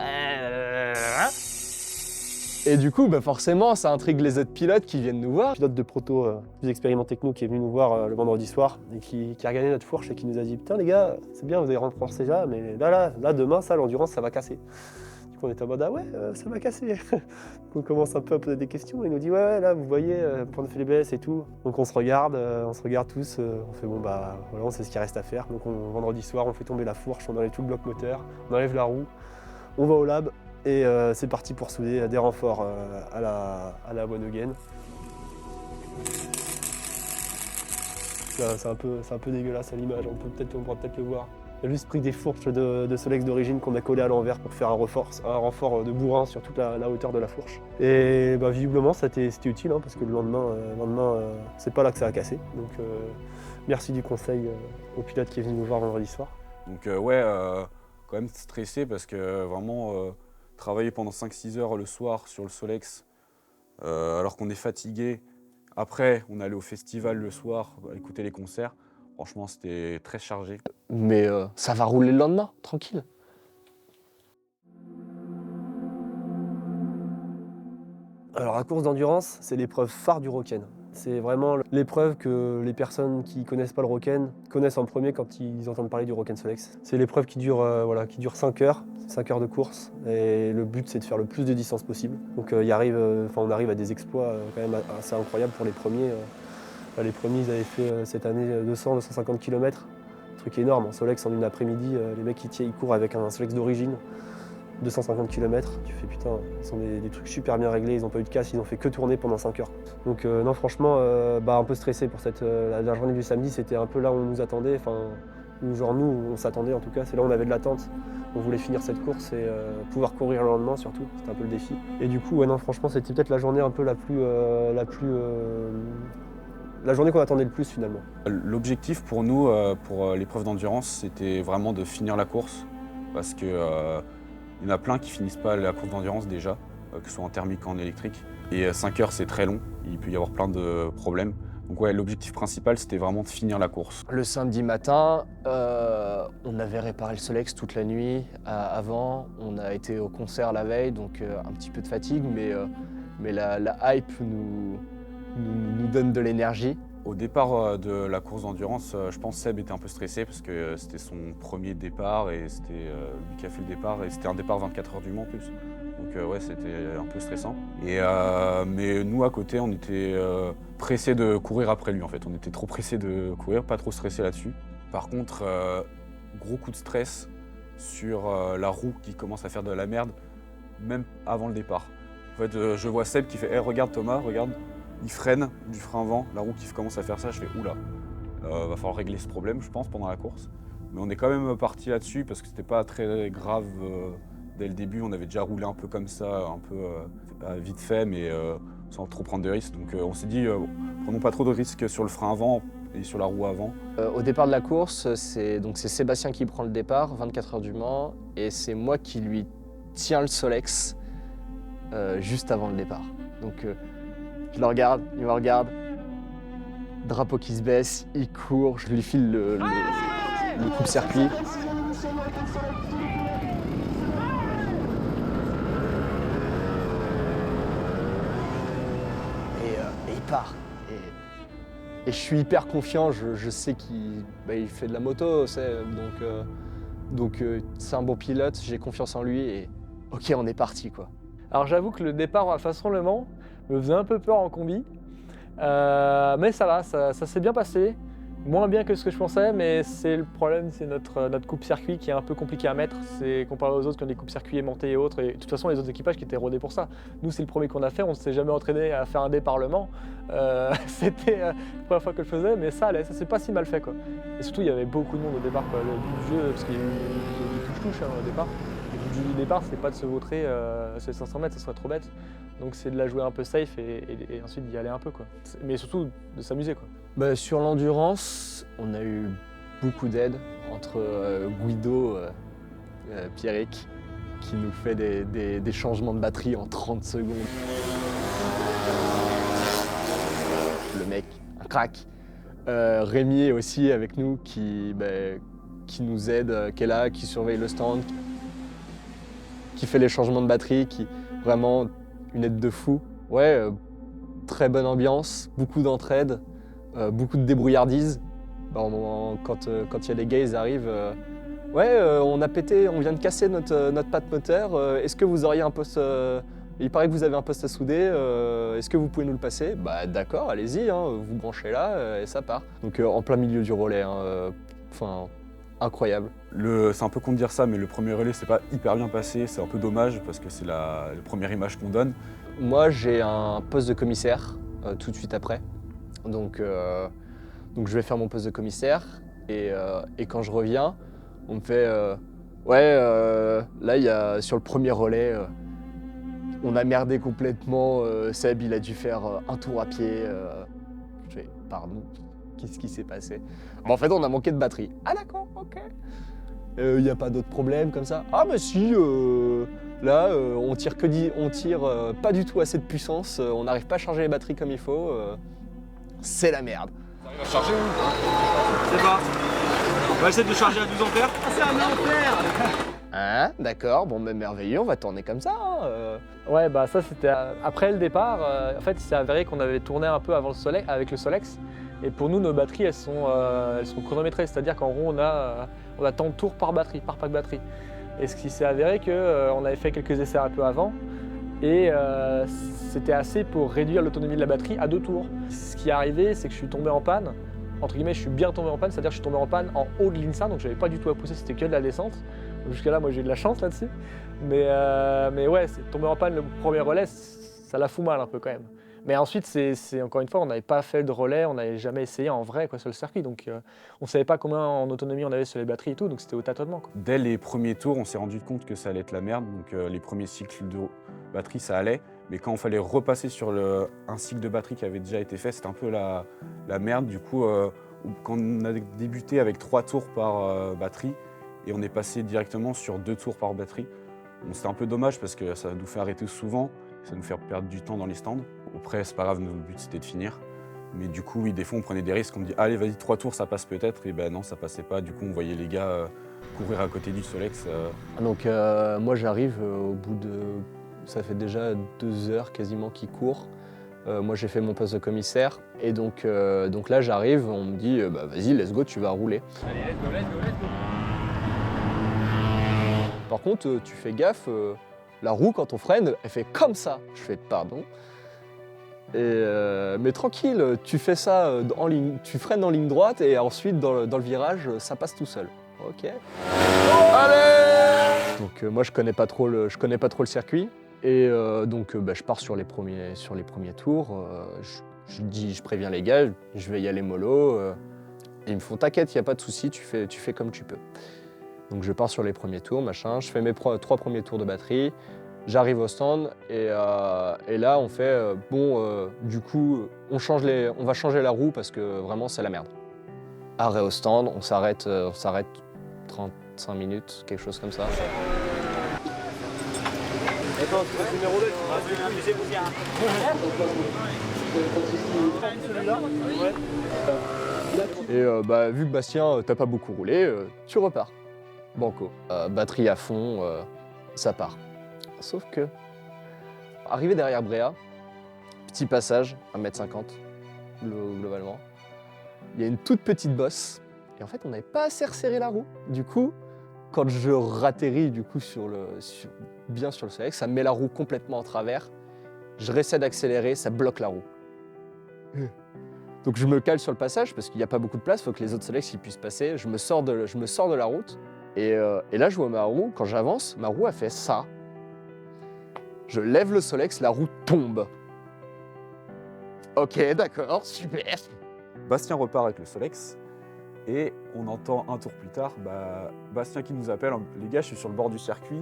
Et du coup, bah forcément, ça intrigue les autres pilotes qui viennent nous voir.
Un pilote de proto plus expérimenté que nous qui est venu nous voir le vendredi soir et qui a regardé notre fourche et qui nous a dit « Putain les gars, c'est bien, vous avez renforcé ça, mais là, demain, ça, l'endurance, ça va casser. » Du coup, on était en mode « Ah ouais, ça va casser. » On commence un peu à poser des questions et il nous dit « Ouais, là, vous voyez, on a fait les BS et tout. » Donc on se regarde tous, on fait « Bon bah, voilà, on sait ce qu'il reste à faire. » Donc vendredi soir, on fait tomber la fourche, on enlève tout le bloc moteur, on enlève la roue, on va au lab. Et c'est parti pour souder des renforts à la One Again. C'est un peu dégueulasse à l'image, on pourra peut-être le voir. On a juste pris des fourches de Solex d'origine qu'on a collées à l'envers pour faire un renfort de bourrin sur toute la hauteur de la fourche. Et bah, visiblement c'était utile parce que le lendemain c'est pas là que ça a cassé. Donc merci du conseil au pilote qui est venu nous voir vendredi soir.
Donc quand même stressé parce que vraiment travailler pendant 5-6 heures le soir sur le Solex alors qu'on est fatigué. Après, on allait au festival le soir, écouter les concerts. Franchement, c'était très chargé.
Mais ça va rouler le lendemain, tranquille.
Alors la course d'endurance, c'est l'épreuve phare du Roken. C'est vraiment l'épreuve que les personnes qui ne connaissent pas le Roken connaissent en premier quand ils entendent parler du Roken Solex. C'est l'épreuve qui dure 5 heures, 5 heures de course. Et le but, c'est de faire le plus de distance possible. Donc on arrive à des exploits quand même assez incroyables pour les premiers. Les premiers, ils avaient fait cette année 200-250 km. Un truc énorme. En Solex, en une après-midi, les mecs ils courent avec un Solex d'origine. 250 km, tu fais putain, ils sont des trucs super bien réglés, ils n'ont pas eu de casse, ils n'ont fait que tourner pendant 5 heures. Donc non franchement, un peu stressé pour la journée du samedi, c'était un peu là où on nous attendait, nous on s'attendait en tout cas, c'est là où on avait de l'attente. On voulait finir cette course et pouvoir courir le lendemain surtout, c'était un peu le défi. Et du coup, franchement, c'était peut-être la journée un peu la journée qu'on attendait le plus finalement.
L'objectif pour nous, pour l'épreuve d'endurance, c'était vraiment de finir la course parce que il y en a plein qui finissent pas la course d'endurance déjà, que ce soit en thermique ou en électrique. Et 5 heures, c'est très long, il peut y avoir plein de problèmes. Donc ouais, l'objectif principal, c'était vraiment de finir la course.
Le samedi matin, on avait réparé le Solex toute la nuit avant. On a été au concert la veille, donc un petit peu de fatigue, mais la hype nous donne de l'énergie.
Au départ de la course d'endurance, je pense que Seb était un peu stressé parce que c'était son premier départ et c'était lui qui a fait le départ et c'était un départ 24 heures du Mans en plus. Donc ouais, c'était un peu stressant. Mais nous à côté, on était pressés de courir après lui en fait. On était trop pressés de courir, pas trop stressés là-dessus. Par contre, gros coup de stress sur la roue qui commence à faire de la merde, même avant le départ. En fait, je vois Seb qui fait hey, « Regarde Thomas, regarde ». Il freine du frein avant, la roue qui commence à faire ça, je fais oula, va falloir régler ce problème je pense pendant la course. Mais on est quand même parti là-dessus parce que c'était pas très grave dès le début, on avait déjà roulé un peu comme ça, un peu vite fait mais sans trop prendre de risques. Donc on s'est dit prenons pas trop de risques sur le frein avant et sur la roue avant.
Au départ de la course, c'est Sébastien qui prend le départ, 24 heures du Mans, et c'est moi qui lui tiens le Solex juste avant le départ. Donc je le regarde, il me regarde, drapeau qui se baisse, il court, je lui file le coupe-circuit. Et il part. Et je suis hyper confiant, je sais qu'il fait de la moto, donc c'est un bon pilote, j'ai confiance en lui et ok, on est parti quoi.
Alors j'avoue que le départ façon Le Mans me faisait un peu peur en combi, mais ça va, ça s'est bien passé. Moins bien que ce que je pensais, mais c'est le problème, c'est notre coupe-circuit qui est un peu compliqué à mettre. C'est comparé aux autres qui ont des coupes-circuits aimantés et autres, et de toute façon les autres équipages qui étaient rodés pour ça. Nous c'est le premier qu'on a fait, on ne s'est jamais entraîné à faire un départ Le Mans. C'était la première fois que je le faisais, mais ça allait, ça s'est pas si mal fait quoi. Et surtout il y avait beaucoup de monde au départ quoi. Le but du jeu, parce qu'il y a eu des touches-touches au départ. Le but du départ c'est pas de se vautrer sur les 500 mètres, ça serait trop bête. Donc c'est de la jouer un peu safe et ensuite d'y aller un peu quoi. Mais surtout de s'amuser quoi.
Sur l'endurance, on a eu beaucoup d'aide entre Guido, Pierrick, qui nous fait des changements de batterie en 30 secondes. Le mec, un crack. Rémi est aussi avec nous qui nous aide, qui est là, qui surveille le stand, qui fait les changements de batterie, qui vraiment une aide de fou. Ouais, très bonne ambiance, beaucoup d'entraide, beaucoup de débrouillardise. Quand il y a les gars, ils arrivent. On a pété, on vient de casser notre patte moteur. Est-ce que vous auriez un poste il paraît que vous avez un poste à souder. Est-ce que vous pouvez nous le passer? Bah d'accord, allez-y, hein, vous branchez là et ça part. Donc en plein milieu du relais. Incroyable.
C'est un peu con de dire ça, mais le premier relais c'est pas hyper bien passé, c'est un peu dommage parce que c'est la première image qu'on donne.
Moi j'ai un poste de commissaire tout de suite après. Donc je vais faire mon poste de commissaire et quand je reviens, on me fait là il y a sur le premier relais on a merdé complètement, Seb il a dû faire un tour à pied. Je fais pardon, qu'est-ce qui s'est passé? En fait on a manqué de batterie. Ah d'accord, ok. Il n'y a pas d'autres problèmes comme ça? Ah bah si, là on tire pas du tout assez de puissance, on n'arrive pas à charger les batteries comme il faut. C'est la merde.
T'arrives à charger ou? C'est pas. On va essayer de charger à 12 ampères.
Ah, c'est un ampère. Hein, d'accord, bon ben merveilleux, on va tourner comme ça.
Ouais, bah ça c'était après le départ. En fait, il s'est avéré qu'on avait tourné un peu avant le Solex, avec le Solex. Et pour nous, nos batteries, elles sont chronométrées. C'est-à-dire qu'en gros, on a tant de tours par batterie, par pack batterie. Et ce qui s'est avéré qu'on avait fait quelques essais un peu avant. Et c'était assez pour réduire l'autonomie de la batterie à 2 tours. Ce qui est arrivé, c'est que je suis tombé en panne. Entre guillemets, je suis bien tombé en panne, c'est-à-dire que je suis tombé en panne en haut de l'INSA, donc j'avais pas du tout à pousser, c'était que de la descente. Jusqu'à là, moi j'ai eu de la chance là-dessus. Mais ouais, tomber en panne le premier relais, ça la fout mal un peu quand même. Mais ensuite, c'est encore une fois, on n'avait pas fait de relais, on n'avait jamais essayé en vrai sur le circuit, donc on ne savait pas combien en autonomie on avait sur les batteries et tout, donc c'était au tâtonnement.
Dès les premiers tours, on s'est rendu compte que ça allait être la merde, donc les premiers cycles de batterie, ça allait. Mais quand il fallait repasser sur un cycle de batterie qui avait déjà été fait, c'était un peu la merde. Du coup, quand on a débuté avec 3 tours par batterie, et on est passé directement sur 2 tours par batterie, bon, c'était un peu dommage parce que ça nous fait arrêter souvent, ça nous fait perdre du temps dans les stands. Après, c'est pas grave, notre but c'était de finir. Mais du coup, oui, des fois on prenait des risques, on dit allez vas-y 3 tours ça passe peut-être, et ben non ça passait pas, du coup on voyait les gars courir à côté du Solex.
Donc moi j'arrive au bout de... Ça fait déjà 2 heures quasiment qu'il court. Moi j'ai fait mon poste de commissaire et donc là j'arrive, on me dit bah, vas-y let's go, tu vas rouler.
Allez, let's go, let's go, let's go.
Par contre tu fais gaffe, la roue quand on freine, elle fait comme ça. Je fais pardon. Mais tranquille, tu fais ça en ligne, tu freines en ligne droite et ensuite dans le virage ça passe tout seul. Ok. Allez. Donc moi je connais pas trop le circuit. Et donc je pars sur les premiers tours, je préviens les gars, je vais y aller mollo. Ils me font t'inquiète, il n'y a pas de souci, tu fais comme tu peux. Donc je pars sur les premiers tours, machin, je fais mes 3 premiers tours de batterie, j'arrive au stand et là on fait du coup on va changer la roue parce que vraiment c'est la merde. Arrêt au stand, on s'arrête 35 minutes, quelque chose comme ça.
Attends, c'est le numéro 2.
Et vu que Bastien, t'as pas beaucoup roulé, tu repars. Banco. Batterie à fond, ça part. Sauf que, arrivé derrière Bréa, petit passage, 1,50 m globalement, il y a une toute petite bosse, et en fait on n'avait pas assez resserré la roue. Du coup, quand je ratterris bien sur le Solex, ça me met la roue complètement en travers. Je réessaie d'accélérer, ça bloque la roue. Donc je me cale sur le passage parce qu'il n'y a pas beaucoup de place, il faut que les autres Solex puissent passer. Je me sors de la route et là je vois ma roue, quand j'avance, ma roue a fait ça. Je lève le Solex, la roue tombe. Ok, d'accord, super.
Bastien repart avec le Solex et on entend un tour plus tard Bastien qui nous appelle, les gars je suis sur le bord du circuit,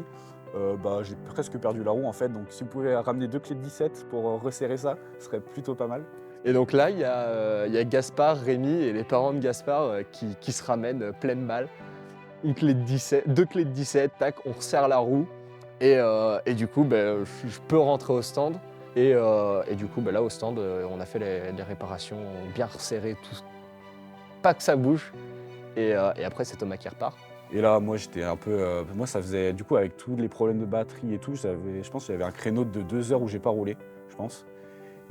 j'ai presque perdu la roue en fait, donc si vous pouvez ramener 2 clés de 17 pour resserrer ça, ce serait plutôt pas mal.
Et donc là il y a Gaspard, Rémi et les parents de Gaspard qui se ramènent pleine balle. 2 clés de 17, tac, on resserre la roue et du coup je peux rentrer au stand. Et du coup, là au stand, on a fait les réparations bien resserrées, tout, pas que ça bouge. Et après, c'est Thomas qui repart.
Et là, moi, j'étais un peu... moi, ça faisait... Du coup, avec tous les problèmes de batterie et tout, je pense qu'il y avait un créneau de 2 heures où j'ai pas roulé, je pense.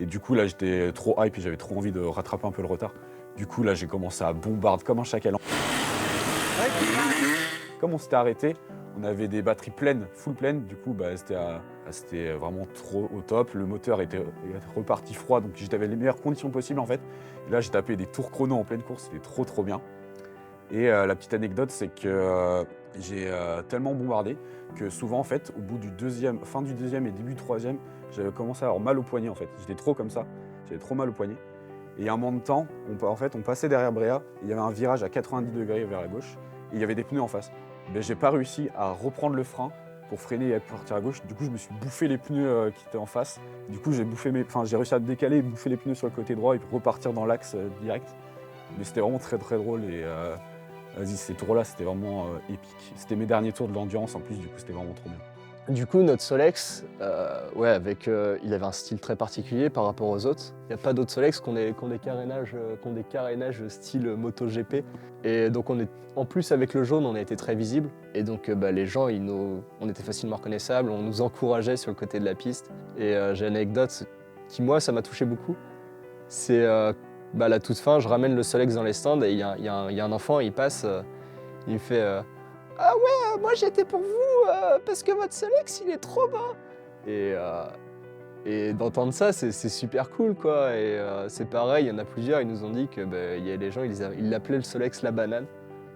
Et du coup, là, j'étais trop hype et j'avais trop envie de rattraper un peu le retard. Du coup, là, j'ai commencé à bombarder comme un chacal. Comme on s'était arrêté, on avait des batteries pleines, full pleines. Du coup, c'était vraiment trop au top. Le moteur était reparti froid, donc j'avais les meilleures conditions possibles, en fait. Et là, j'ai tapé des tours chrono en pleine course, c'était trop bien. Et la petite anecdote, c'est que j'ai tellement bombardé que souvent, en fait, au bout du fin du deuxième et début du troisième, j'avais commencé à avoir mal au poignet, en fait. J'étais trop comme ça, j'avais trop mal au poignet. Et il y a un moment de temps, on passait derrière Bréa, il y avait un virage à 90 degrés vers la gauche, et il y avait des pneus en face. Mais j'ai pas réussi à reprendre le frein pour freiner et partir à gauche. Du coup, je me suis bouffé les pneus qui étaient en face. Du coup, j'ai réussi à me décaler, bouffer les pneus sur le côté droit et repartir dans l'axe direct. Mais c'était vraiment très drôle et vas-y, ces tours-là, c'était vraiment épique. C'était mes derniers tours de l'endurance en plus, du coup, c'était vraiment trop bien.
Du coup, notre Solex, il avait un style très particulier par rapport aux autres. Il n'y a pas d'autres Solex qui ont des carénages style MotoGP. Et donc, en plus, avec le jaune, on a été très visible. Et donc, les gens, on était facilement reconnaissables, on nous encourageait sur le côté de la piste. Et j'ai une anecdote qui, moi, ça m'a touché beaucoup. C'est la toute fin, je ramène le Solex dans les stands et il y a un enfant, il passe, il me fait ah ouais, moi j'étais pour vous parce que votre Solex il est trop beau. Et d'entendre ça, c'est super cool quoi. Et c'est pareil, il y en a plusieurs, ils nous ont dit que il y a des gens, ils l'appelaient le Solex la banane.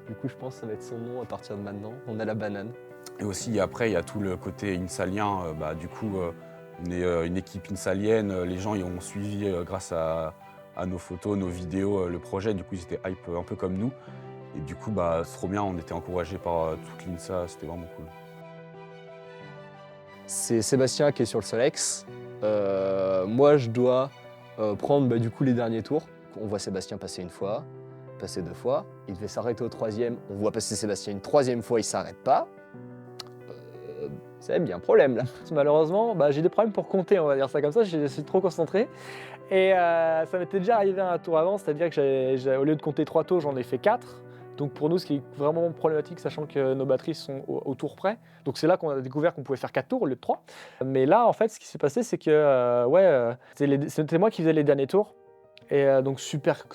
Du coup, je pense que ça va être son nom à partir de maintenant. On a la banane.
Et aussi, après, il y a tout le côté insalien. Du coup, on est une équipe insalienne. Les gens ils ont suivi grâce à nos photos, nos vidéos, le projet. Du coup, ils étaient hype un peu comme nous. Et du coup, c'est trop bien. On était encouragés par toute l'INSA. C'était vraiment cool.
C'est Sébastien qui est sur le Solex. Moi, je dois prendre du coup les derniers tours. On voit Sébastien passer une fois, passer 2 fois. Il devait s'arrêter au 3e. On voit passer Sébastien une 3e fois, il s'arrête pas. C'est bien un problème là.
Malheureusement, j'ai des problèmes pour compter, on va dire ça comme ça, je suis trop concentré. Et ça m'était déjà arrivé un tour avant, c'est-à-dire que au lieu de compter 3 tours, j'en ai fait 4. Donc pour nous, ce qui est vraiment problématique, sachant que nos batteries sont au tour près. Donc c'est là qu'on a découvert qu'on pouvait faire 4 tours au lieu de 3. Mais là, en fait, ce qui s'est passé, c'est que c'était moi qui faisais les derniers tours. Et donc super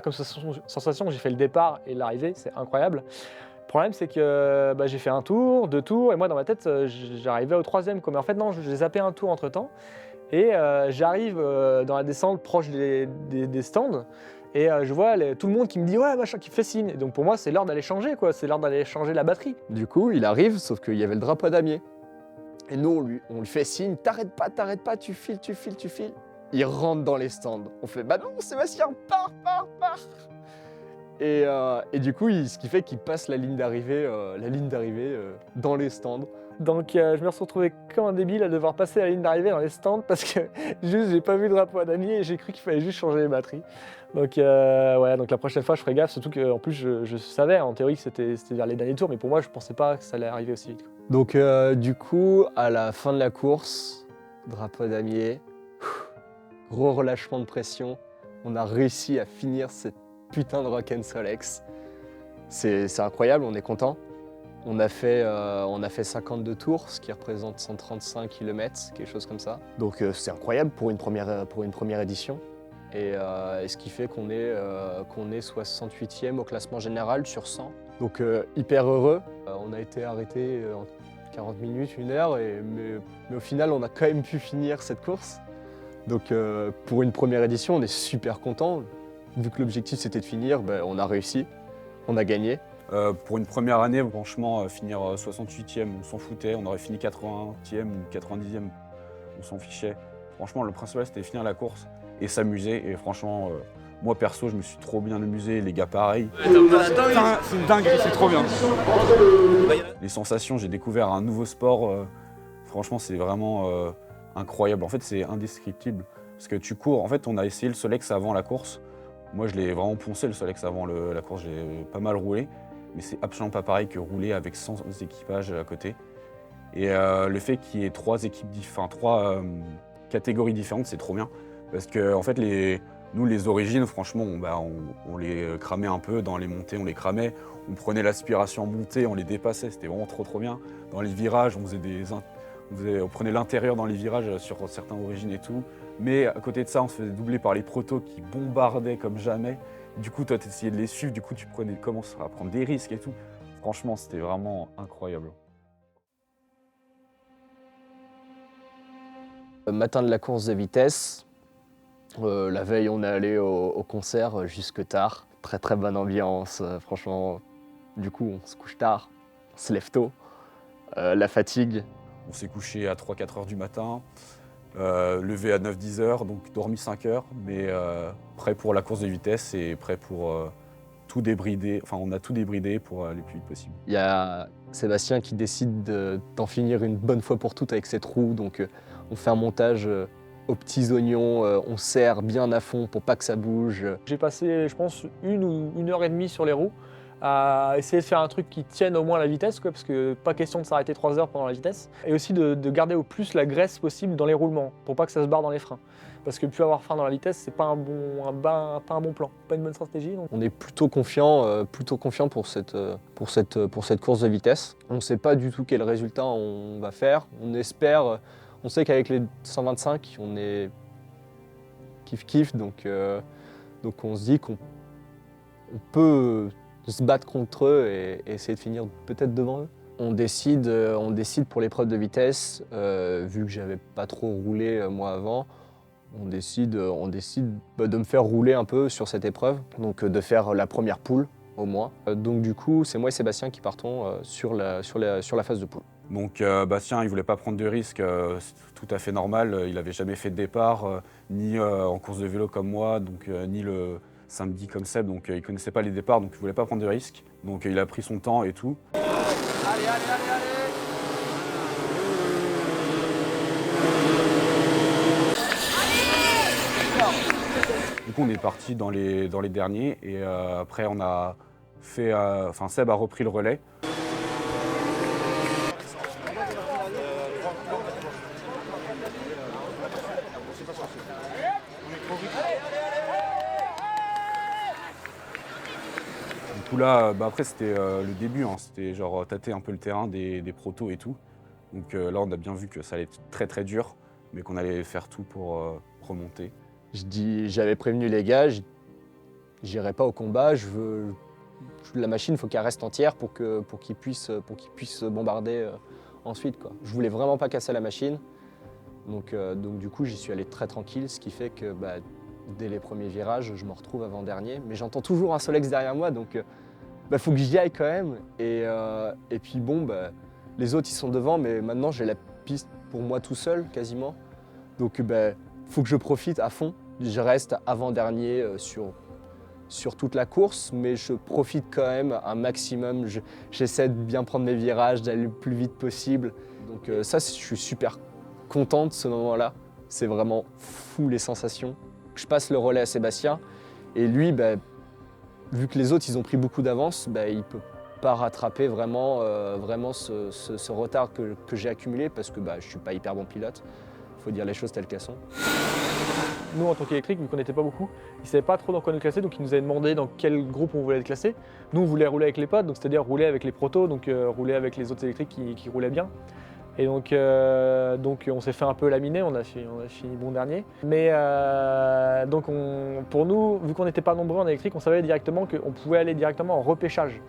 comme sensation, j'ai fait le départ et l'arrivée, c'est incroyable. Le problème, c'est que j'ai fait 1 tour, 2 tours, et moi dans ma tête, j'arrivais au 3e. Mais en fait, non, j'ai zappé 1 tour entre-temps. Et j'arrive dans la descente proche des stands, et je vois tout le monde qui me dit « ouais, machin », qui fait signe. Et donc pour moi, c'est l'heure d'aller changer, quoi. C'est l'heure d'aller changer la batterie.
Du coup, il arrive, sauf qu'il y avait le drapeau damier. Et nous, on lui fait signe « t'arrêtes pas, tu files ». Il rentre dans les stands. On fait « bah non, Sébastien, pars !» Et du coup, ce qui fait qu'il passe la ligne d'arrivée dans les stands.
Donc je me suis retrouvé comme un débile à devoir passer la ligne d'arrivée dans les stands parce que juste j'ai pas vu le drapeau à damier et j'ai cru qu'il fallait juste changer les batteries. Donc donc la prochaine fois je ferai gaffe, surtout qu'en plus je savais en théorie que c'était vers les derniers tours, mais pour moi je pensais pas que ça allait arriver aussi vite.
Donc du coup, à la fin de la course, drapeau à damier, gros relâchement de pression, on a réussi à finir cette putain de Rock'n Solex. C'est incroyable, on est content. On a fait 52 tours, ce qui représente 135 km, quelque chose comme ça. Donc c'est incroyable pour une première édition. Et ce qui fait qu'on est 68e au classement général sur 100. Donc hyper heureux. On a été arrêté en 40 minutes, 1 heure, mais au final on a quand même pu finir cette course. Donc pour une première édition, on est super content. Vu que l'objectif c'était de finir, on a réussi, on a gagné.
Pour une première année, franchement, finir 68e, on s'en foutait. On aurait fini 80e ou 90e, on s'en fichait. Franchement, le principal, c'était finir la course et s'amuser. Et franchement, moi, perso, je me suis trop bien amusé. Les gars, pareil.
C'est une dinguerie, c'est trop bien.
Les sensations, j'ai découvert un nouveau sport. Franchement, c'est vraiment incroyable. En fait, c'est indescriptible. Parce que tu cours. En fait, on a essayé le Solex avant la course. Moi, je l'ai vraiment poncé, le Solex, avant la course. J'ai pas mal roulé. Mais c'est absolument pas pareil que rouler avec 100 équipages à côté. Et le fait qu'il y ait 3 équipes, catégories différentes, c'est trop bien. Parce que en fait, nous, les origines, franchement, on les cramait un peu. Dans les montées, on les cramait. On prenait l'aspiration en montée, on les dépassait. C'était vraiment trop bien. Dans les virages, on prenait l'intérieur dans les virages sur certaines origines et tout. Mais à côté de ça, on se faisait doubler par les protos qui bombardaient comme jamais. Du coup, toi, tu essayais de les suivre. Du coup, tu commences à prendre des risques et tout. Franchement, c'était vraiment incroyable.
Matin de la course de vitesse. La veille, on est allé au concert jusque tard. Très bonne ambiance, franchement. Du coup, on se couche tard, on se lève tôt. La fatigue.
On s'est couché à 3-4 heures du matin, levé à 9-10 heures, donc dormi 5 heures, mais prêt pour la course de vitesse et prêt pour tout débrider. Enfin, on a tout débridé pour aller le plus vite possible.
Il y a Sébastien qui décide d'en finir une bonne fois pour toutes avec cette roue. Donc, on fait un montage aux petits oignons, on serre bien à fond pour pas que ça bouge.
J'ai passé, je pense, 1 ou 1 heure et demie sur les roues à essayer de faire un truc qui tienne au moins la vitesse, parce que pas question de s'arrêter 3 heures pendant la vitesse. Et aussi de garder au plus la graisse possible dans les roulements, pour pas que ça se barre dans les freins. Parce que plus avoir frein dans la vitesse, c'est pas un bon plan, pas une bonne stratégie. Donc.
On est plutôt confiant pour cette course de vitesse. On ne sait pas du tout quel résultat on va faire. On sait qu'avec les 125, on est kiff-kiff, donc on se dit qu'on peut se battre contre eux et essayer de finir peut-être devant eux. On décide pour l'épreuve de vitesse, vu que j'avais pas trop roulé moi avant, on décide de me faire rouler un peu sur cette épreuve, donc de faire la première poule au moins. Donc du coup, c'est moi et Sébastien qui partons sur la phase de poule.
Donc Bastien, il voulait pas prendre de risques, c'est tout à fait normal. Il avait jamais fait de départ, ni en course de vélo comme moi, donc ni le samedi comme Seb, donc il connaissait pas les départs, donc il voulait pas prendre de risques. Donc il a pris son temps et tout.
Allez.
Du coup, on est parti dans les derniers et après on a fait, Seb a repris le relais. Du coup là, après c'était le début, hein, c'était genre tâter un peu le terrain des protos et tout. Donc là on a bien vu que ça allait être très dur, mais qu'on allait faire tout pour remonter.
J'avais prévenu les gars, j'irai pas au combat, la machine, il faut qu'elle reste entière pour qu'ils puissent bombarder ensuite, quoi. Je voulais vraiment pas casser la machine, donc du coup j'y suis allé très tranquille, ce qui fait que dès les premiers virages, je me retrouve avant-dernier, mais j'entends toujours un Solex derrière moi, donc faut que j'y aille quand même. Et puis bon, les autres ils sont devant, mais maintenant j'ai la piste pour moi tout seul quasiment, donc faut que je profite à fond. Je reste avant-dernier sur toute la course, mais je profite quand même un maximum. J'essaie de bien prendre mes virages, d'aller le plus vite possible. Donc ça, je suis super content de ce moment-là. C'est vraiment fou les sensations. Je passe le relais à Sébastien et lui, vu que les autres ils ont pris beaucoup d'avance, il ne peut pas rattraper vraiment ce retard que j'ai accumulé parce que je ne suis pas hyper bon pilote. Il faut dire les choses telles qu'elles sont.
Nous, en tant qu'électrique, vu qu'on n'était pas beaucoup, ils ne savaient pas trop dans quoi nous classer, donc ils nous avaient demandé dans quel groupe on voulait être classé. Nous, on voulait rouler avec les potes, donc c'est-à-dire rouler avec les protos, donc rouler avec les autres électriques qui roulaient bien. Et donc on s'est fait un peu laminer, on a fini bon dernier. Mais pour nous, vu qu'on n'était pas nombreux en électrique, on savait directement qu'on pouvait aller directement en repêchage.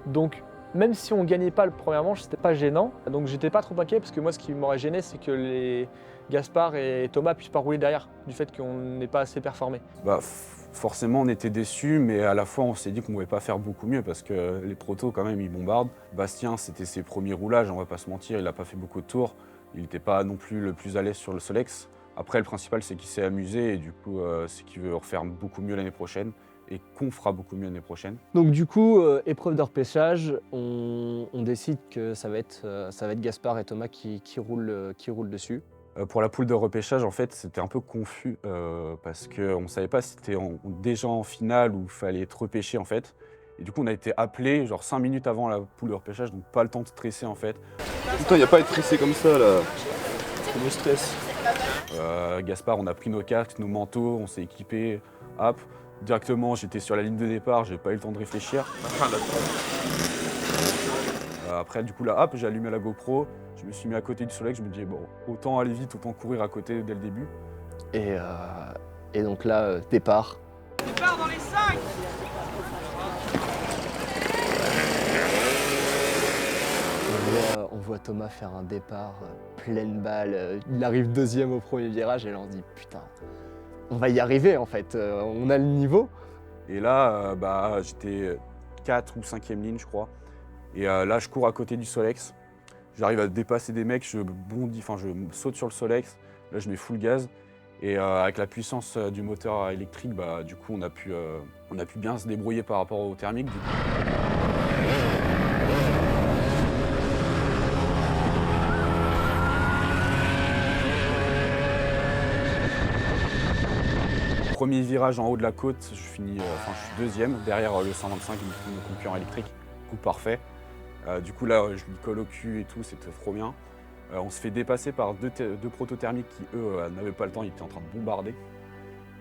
Donc même si on ne gagnait pas le premier manche, c'était pas gênant. Donc j'étais pas trop inquiet parce que moi ce qui m'aurait gêné, c'est que les Gaspard et Thomas puissent pas rouler derrière, du fait qu'on n'est pas assez performé.
Forcément on était déçus, mais à la fois on s'est dit qu'on ne pouvait pas faire beaucoup mieux parce que les protos quand même ils bombardent. Bastien c'était ses premiers roulages, on va pas se mentir, il n'a pas fait beaucoup de tours. Il n'était pas non plus le plus à l'aise sur le Solex. Après le principal c'est qu'il s'est amusé et du coup c'est qu'il veut refaire beaucoup mieux l'année prochaine et qu'on fera beaucoup mieux l'année prochaine.
Donc du coup, épreuve de repêchage, on décide que ça va être Gaspard et Thomas qui roulent dessus.
Pour la poule de repêchage, en fait, c'était un peu confus parce qu'on ne savait pas si c'était déjà en finale ou il fallait être repêché en fait. Et du coup, on a été appelé genre 5 minutes avant la poule de repêchage, donc pas le temps de stresser en fait.
Putain, y a pas à être stressé comme ça là.
C'est le stress.
Gaspard, on a pris nos casques, nos manteaux, on s'est équipés. Hop, directement, j'étais sur la ligne de départ, j'ai pas eu le temps de réfléchir. Après, du coup, là, hop, j'ai allumé la GoPro, je me suis mis à côté du Solex, je me dis, bon, autant aller vite, autant courir à côté dès le début.
Et donc là, départ.
Départ dans les 5.
On voit Thomas faire un départ pleine balle. Il arrive deuxième au premier virage et là on se dit putain, on va y arriver en fait, on a le niveau.
Et là, j'étais 4 ou 5e ligne, je crois. Et là, je cours à côté du Solex. J'arrive à dépasser des mecs, je bondis, enfin, je saute sur le Solex. Là, je mets full gaz. Et avec la puissance du moteur électrique, du coup, on a pu bien se débrouiller par rapport au thermique. Du coup. Premier virage en haut de la côte, je suis deuxième, derrière le 125, mon concurrent électrique, coup parfait. Du coup là, je lui colle au cul et tout, c'était trop bien. On se fait dépasser par deux protothermiques qui, eux, n'avaient pas le temps, ils étaient en train de bombarder.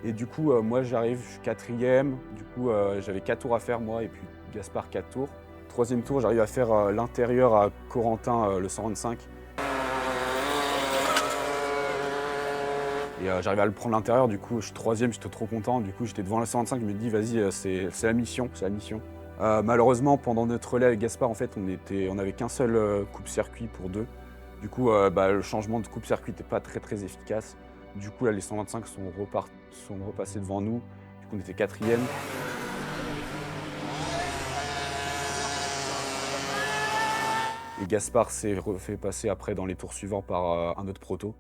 Et du coup, moi j'arrive, je suis 4e, du coup j'avais 4 tours à faire moi, et puis Gaspard 4 tours. 3e tour, j'arrive à faire l'intérieur à Corentin, le 125. Et j'arrive à le prendre à l'intérieur, du coup je suis 3e, j'étais trop content, du coup j'étais devant le 125, je me dis vas-y, c'est la mission, c'est la mission. Malheureusement, pendant notre relais avec Gaspard, en fait, on n'avait qu'un seul coupe-circuit pour 2. Du coup, le changement de coupe-circuit n'était pas très efficace. Du coup, là, les 125 sont repassés devant nous. Du coup, on était 4e. Et Gaspard s'est refait passer après dans les tours suivants par un autre proto.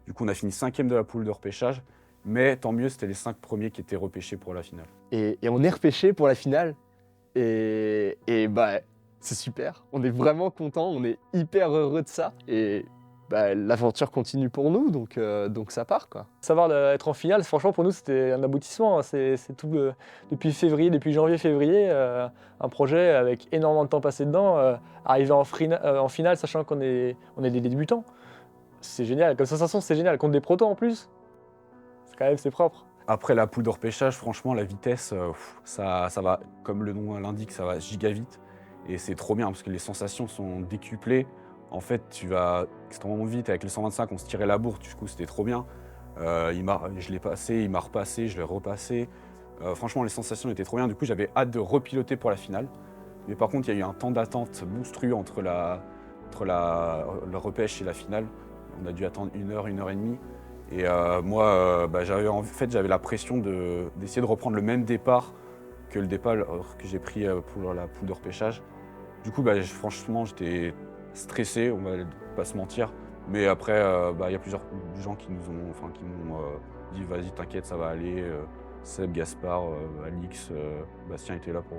Du coup, on a fini 5e de la poule de repêchage. Mais tant mieux, c'était les 5 premiers qui étaient repêchés pour la finale.
Et on est repêchés pour la finale. Et c'est super. On est vraiment contents, on est hyper heureux de ça. Et l'aventure continue pour nous, donc ça part quoi.
Savoir être en finale, franchement pour nous c'était un aboutissement. C'est tout depuis janvier-février, un projet avec énormément de temps passé dedans. Arriver en finale, sachant qu'on est des débutants, c'est génial. Comme sensation, c'est génial. Contre des protos en plus, c'est propre.
Après la poule de repêchage, franchement, la vitesse, ça va, comme le nom l'indique, ça va giga vite. Et c'est trop bien parce que les sensations sont décuplées. En fait, tu vas extrêmement vite. Avec le 125, on se tirait la bourre, du coup, c'était trop bien. Je l'ai passé, il m'a repassé, je l'ai repassé. Franchement, les sensations étaient trop bien. Du coup, j'avais hâte de repiloter pour la finale. Mais par contre, il y a eu un temps d'attente monstrueux entre le repêche et la finale. On a dû attendre 1 heure, 1 heure et demie. Et moi, j'avais la pression d'essayer de reprendre le même départ que le départ que j'ai pris pour la poule de repêchage. Du coup, franchement, j'étais stressé, on va pas se mentir. Mais après, y a plusieurs gens qui m'ont dit « Vas-y, t'inquiète, ça va aller ». Seb, Gaspard, Alix, Bastien étaient là pour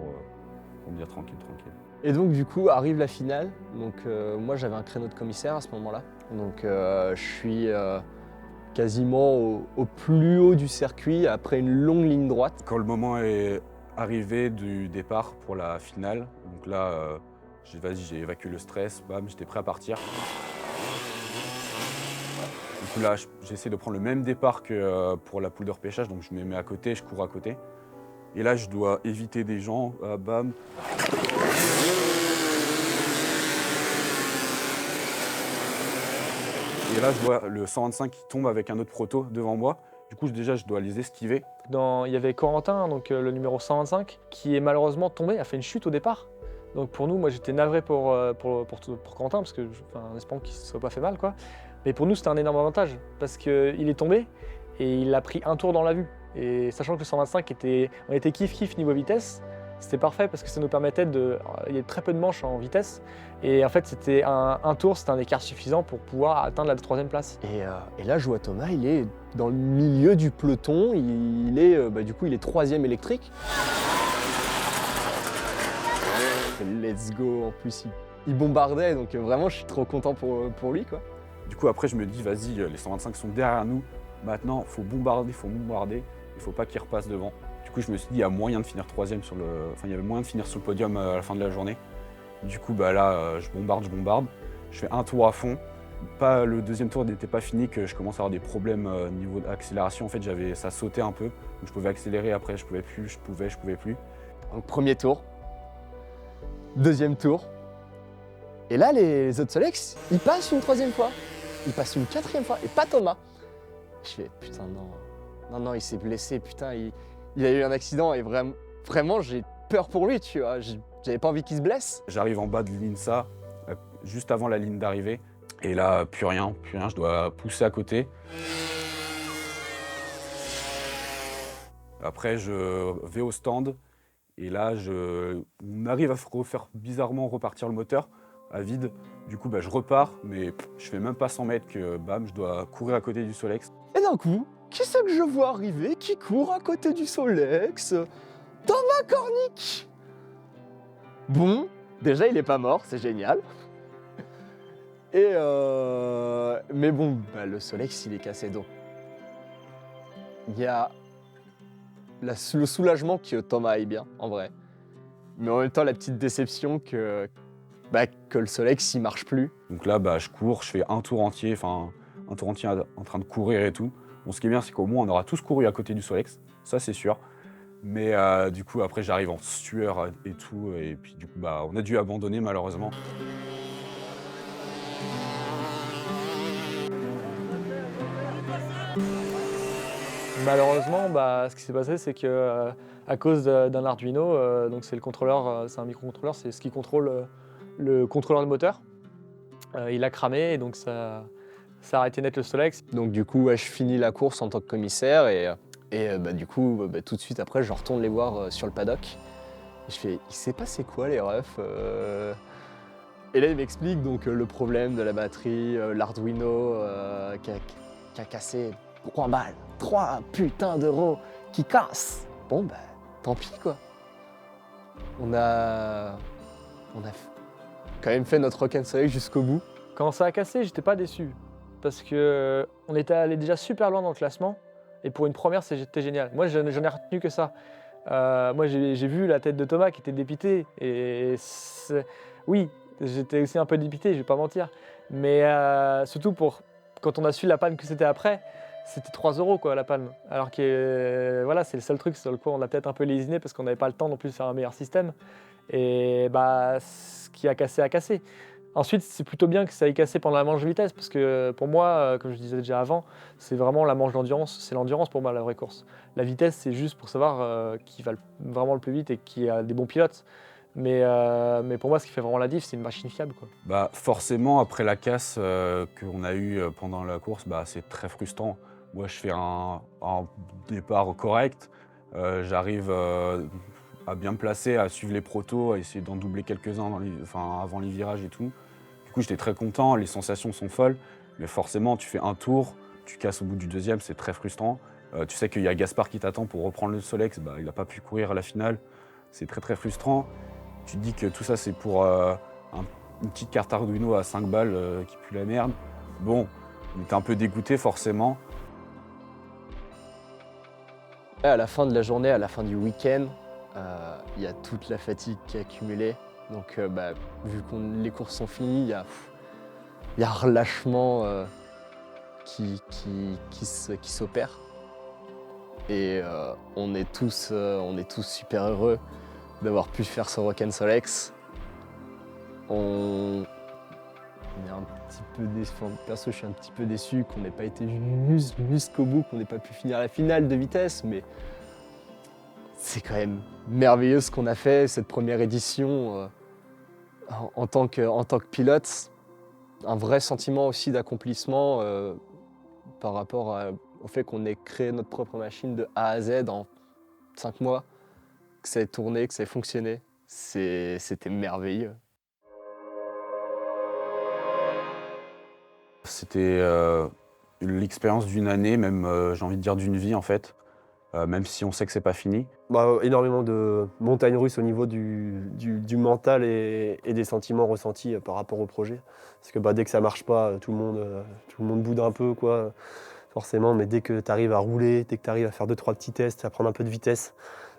me dire « Tranquille, tranquille ».
Et donc du coup, arrive la finale. Donc moi, j'avais un créneau de commissaire à ce moment-là. Donc je suis quasiment au plus haut du circuit après une longue ligne droite.
Quand le moment est arrivé du départ pour la finale, donc là, j'ai évacué le stress, j'étais prêt à partir. Du coup là, j'essaie de prendre le même départ que pour la poule de repêchage, donc je me mets à côté, je cours à côté. Et là, je dois éviter des gens, bam. Et là, je vois le 125 qui tombe avec un autre proto devant moi. Du coup, déjà, je dois les esquiver.
Il y avait Corentin, donc le numéro 125, qui est malheureusement tombé, a fait une chute au départ. Donc pour nous, moi j'étais navré pour Corentin, parce que, en espérant qu'il ne se soit pas fait mal, quoi. Mais pour nous, c'était un énorme avantage, parce qu'il est tombé et il a pris un tour dans la vue. Et sachant que le 125 on était kiff-kiff niveau vitesse, c'était parfait parce que ça nous permettait il y a très peu de manches en vitesse. Et en fait, c'était un tour, c'était un écart suffisant pour pouvoir atteindre la 3e place.
Et là, je vois Thomas, il est dans le milieu du peloton, il est 3e électrique. Let's go, en plus il bombardait, donc vraiment je suis trop content pour lui quoi.
Du coup après je me dis vas-y, les 125 sont derrière nous, maintenant il faut bombarder, il faut pas qu'ils repassent devant. Du coup je me suis dit il y a moyen de finir 3e il y avait moyen de finir sur le podium à la fin de la journée. Du coup là je bombarde, je fais un tour à fond le deuxième tour n'était pas fini que je commence à avoir des problèmes niveau d'accélération. En fait, ça sautait un peu. Donc je pouvais accélérer, après je pouvais plus, je pouvais plus.
Donc premier tour, deuxième tour. Et là, les autres Solex, ils passent une troisième fois. Ils passent une quatrième fois, et pas Thomas. Je fais, putain, non, il s'est blessé, putain, il a eu un accident, et vraiment, j'ai peur pour lui, tu vois. J'avais pas envie qu'il se blesse.
J'arrive en bas de l'INSA, juste avant la ligne d'arrivée. Et là, plus rien, je dois pousser à côté. Après, je vais au stand, et là, on arrive à refaire bizarrement repartir le moteur à vide. Du coup, je repars, mais je fais même pas 100 mètres que bam, je dois courir à côté du Solex.
Et d'un coup, qui c'est que je vois arriver qui court à côté du Solex? Thomas Kornick! Bon, déjà, il est pas mort, c'est génial. Mais bon, le Solex, il est cassé. Donc, il y a le soulagement que Thomas aille bien, en vrai. Mais en même temps, la petite déception que le Solex, il marche plus.
Donc là, je cours, je fais un tour entier en train de courir et tout. Bon, ce qui est bien, c'est qu'au moins, on aura tous couru à côté du Solex, ça c'est sûr. Mais du coup, après, j'arrive en sueur et tout. Et puis du coup, on a dû abandonner malheureusement.
Malheureusement, ce qui s'est passé, c'est que à cause d'un Arduino, donc c'est le contrôleur, c'est un microcontrôleur, c'est ce qui contrôle le contrôleur de moteur. Il a cramé et donc ça a arrêté net le Solex.
Donc du coup, je finis la course en tant que commissaire et du coup, tout de suite après, je retourne les voir sur le paddock. Et je fais, il s'est passé quoi les refs Et là, il m'explique donc le problème de la batterie, l'Arduino qui a cassé 3 balles, 3 putains d'euros qui cassent. Bon, tant pis quoi. On a quand même fait notre Rock'n Solex jusqu'au bout.
Quand ça a cassé, j'étais pas déçu parce que on était allé déjà super loin dans le classement et pour une première, c'était génial. Moi, j'en ai retenu que ça. Moi, j'ai vu la tête de Thomas qui était dépité et oui, j'étais aussi un peu dépité, je vais pas mentir. Mais surtout quand on a su la panne que c'était après, c'était 3 € quoi la panne. Alors que voilà, c'est le seul truc sur le quoi on a peut-être un peu lésiné parce qu'on n'avait pas le temps non plus de faire un meilleur système. Et ce qui a cassé a cassé. Ensuite, c'est plutôt bien que ça ait cassé pendant la manche de vitesse parce que pour moi, comme je disais déjà avant, c'est vraiment la manche d'endurance. C'est l'endurance pour moi la vraie course. La vitesse, c'est juste pour savoir qui va vraiment le plus vite et qui a des bons pilotes. Mais pour moi, ce qui fait vraiment la diff, c'est une machine fiable, quoi.
Forcément, après la casse qu'on a eue pendant la course, c'est très frustrant. Moi, je fais un départ correct. J'arrive à bien me placer, à suivre les protos, à essayer d'en doubler quelques-uns avant les virages et tout. Du coup, j'étais très content, les sensations sont folles. Mais forcément, tu fais un tour, tu casses au bout du deuxième, c'est très frustrant. Tu sais qu'il y a Gaspard qui t'attend pour reprendre le Solex, il n'a pas pu courir à la finale. C'est très très frustrant. Tu te dis que tout ça, c'est pour une petite carte Arduino à 5 balles qui pue la merde. Bon, on était un peu dégoûté forcément.
À la fin de la journée, à la fin du week-end, il y a toute la fatigue qui est accumulée. Donc vu que les courses sont finies, il y a un relâchement qui s'opère. Et on est tous super heureux d'avoir pu faire ce Rock'n Solex. On est un petit peu déçu, perso je suis un petit peu déçu qu'on n'ait pas été jusqu'au bout, qu'on n'ait pas pu finir la finale de vitesse, mais c'est quand même merveilleux ce qu'on a fait, cette première édition en tant que pilote. Un vrai sentiment aussi d'accomplissement par rapport au fait qu'on ait créé notre propre machine de A à Z en 5 mois, que ça ait tourné, que ça ait fonctionné. C'était merveilleux.
C'était l'expérience d'une année, même j'ai envie de dire d'une vie en fait, même si on sait que c'est pas fini.
Énormément de montagnes russes au niveau du mental et des sentiments ressentis par rapport au projet. Parce que dès que ça marche pas, tout le monde boude un peu, quoi, forcément. Mais dès que tu arrives à rouler, dès que tu arrives à faire 2-3 petits tests, à prendre un peu de vitesse,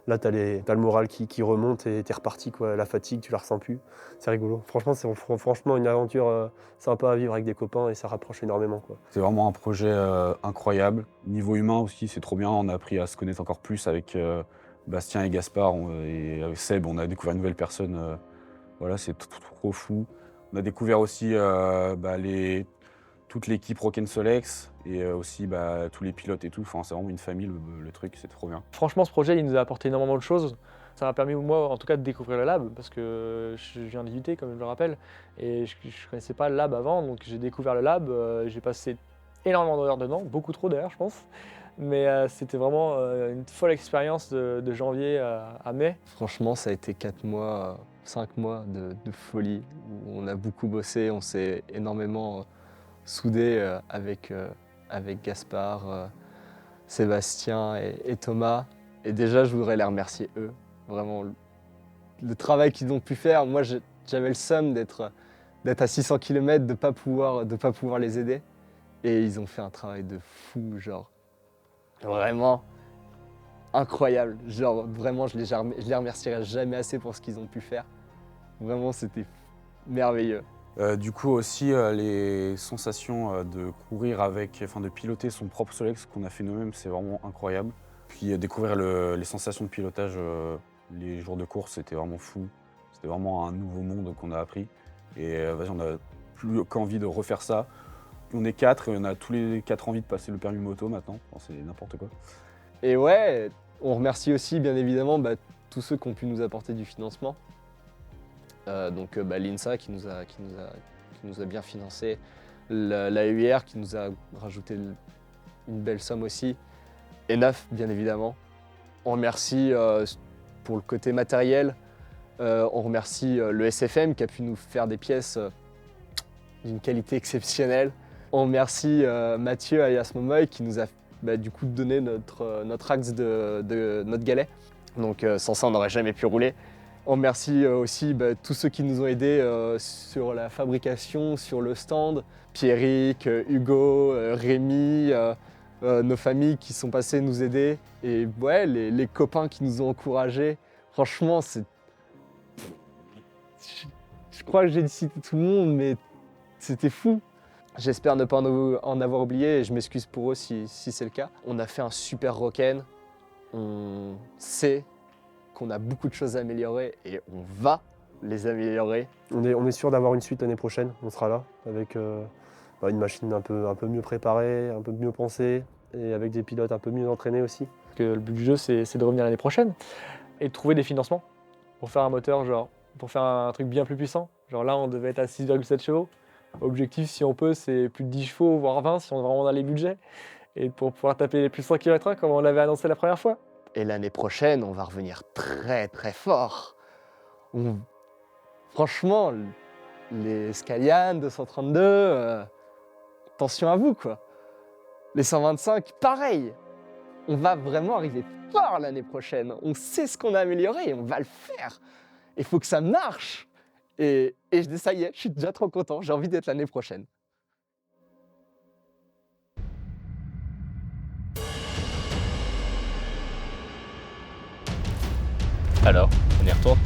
Là, t'as le moral qui remonte et t'es reparti, quoi. La fatigue, tu la ressens plus. C'est rigolo. Franchement, c'est franchement une aventure sympa à vivre avec des copains et ça rapproche énormément, quoi.
C'est vraiment un projet incroyable. Niveau humain aussi, c'est trop bien. On a appris à se connaître encore plus avec Bastien et Gaspard et avec Seb. On a découvert une nouvelle personne. Voilà, c'est trop fou. On a découvert aussi toute l'équipe Rock'n Solex et aussi tous les pilotes et tout. Enfin, c'est vraiment une famille, le truc, c'est trop bien.
Franchement, ce projet, il nous a apporté énormément de choses. Ça m'a permis, moi, en tout cas, de découvrir le lab, parce que je viens d'Ivité, comme je le rappelle, et je ne connaissais pas le lab avant, donc j'ai découvert le lab, j'ai passé énormément d'heures dedans, beaucoup trop d'ailleurs, je pense. Mais c'était vraiment une folle expérience de janvier à mai.
Franchement, ça a été 4 mois, 5 mois de folie, où on a beaucoup bossé, on s'est énormément soudés avec Gaspard, Sébastien et Thomas. Et déjà, je voudrais les remercier eux. Vraiment, le travail qu'ils ont pu faire. Moi, j'avais le seum d'être à 600 km, de pas pouvoir les aider. Et ils ont fait un travail de fou, genre vraiment incroyable. Genre vraiment, je les remercierai jamais assez pour ce qu'ils ont pu faire. Vraiment, c'était merveilleux.
Du coup aussi les sensations de courir de piloter son propre Solex qu'on a fait nous-mêmes, c'est vraiment incroyable. Puis découvrir les sensations de pilotage les jours de course, c'était vraiment fou. C'était vraiment un nouveau monde qu'on a appris. Et on a plus qu'envie de refaire ça. On est 4 et on a tous les 4 envie de passer le permis moto maintenant. Enfin, c'est n'importe quoi.
Et ouais, on remercie aussi bien évidemment tous ceux qui ont pu nous apporter du financement. Donc l'INSA qui nous a bien financé, la UIR qui nous a rajouté une belle somme aussi, et NAF bien évidemment. On remercie pour le côté matériel, on remercie le SFM qui a pu nous faire des pièces d'une qualité exceptionnelle. On remercie Mathieu alias Momoy qui nous a du coup donné notre axe de notre galet. Donc sans ça on n'aurait jamais pu rouler. On remercie aussi tous ceux qui nous ont aidés sur la fabrication, sur le stand. Pierrick, Hugo, Rémi, nos familles qui sont passées nous aider. Et ouais, les copains qui nous ont encouragés. Franchement, je crois que j'ai cité tout le monde, mais c'était fou. J'espère ne pas en avoir oublié et je m'excuse pour eux si c'est le cas. On a fait un super Rock'n. On sait qu'on a beaucoup de choses à améliorer et on va les améliorer.
On est sûr d'avoir une suite l'année prochaine, on sera là avec une machine un peu mieux préparée, un peu mieux pensée et avec des pilotes un peu mieux entraînés aussi.
Que le but du jeu, c'est de revenir l'année prochaine et de trouver des financements pour faire un moteur, pour faire un truc bien plus puissant. Genre là, on devait être à 6,7 chevaux. Objectif, si on peut, c'est plus de 10 chevaux, voire 20, si on vraiment a les budgets. Et pour pouvoir taper les plus 100 km/h, comme on l'avait annoncé la première fois.
Et l'année prochaine, on va revenir très très fort. Franchement, les Scalian 232, attention à vous quoi. Les 125, pareil. On va vraiment arriver fort l'année prochaine. On sait ce qu'on a amélioré et on va le faire. Il faut que ça marche. Et ça y est, je suis déjà trop content. J'ai envie d'être l'année prochaine.
Alors, on y retourne ?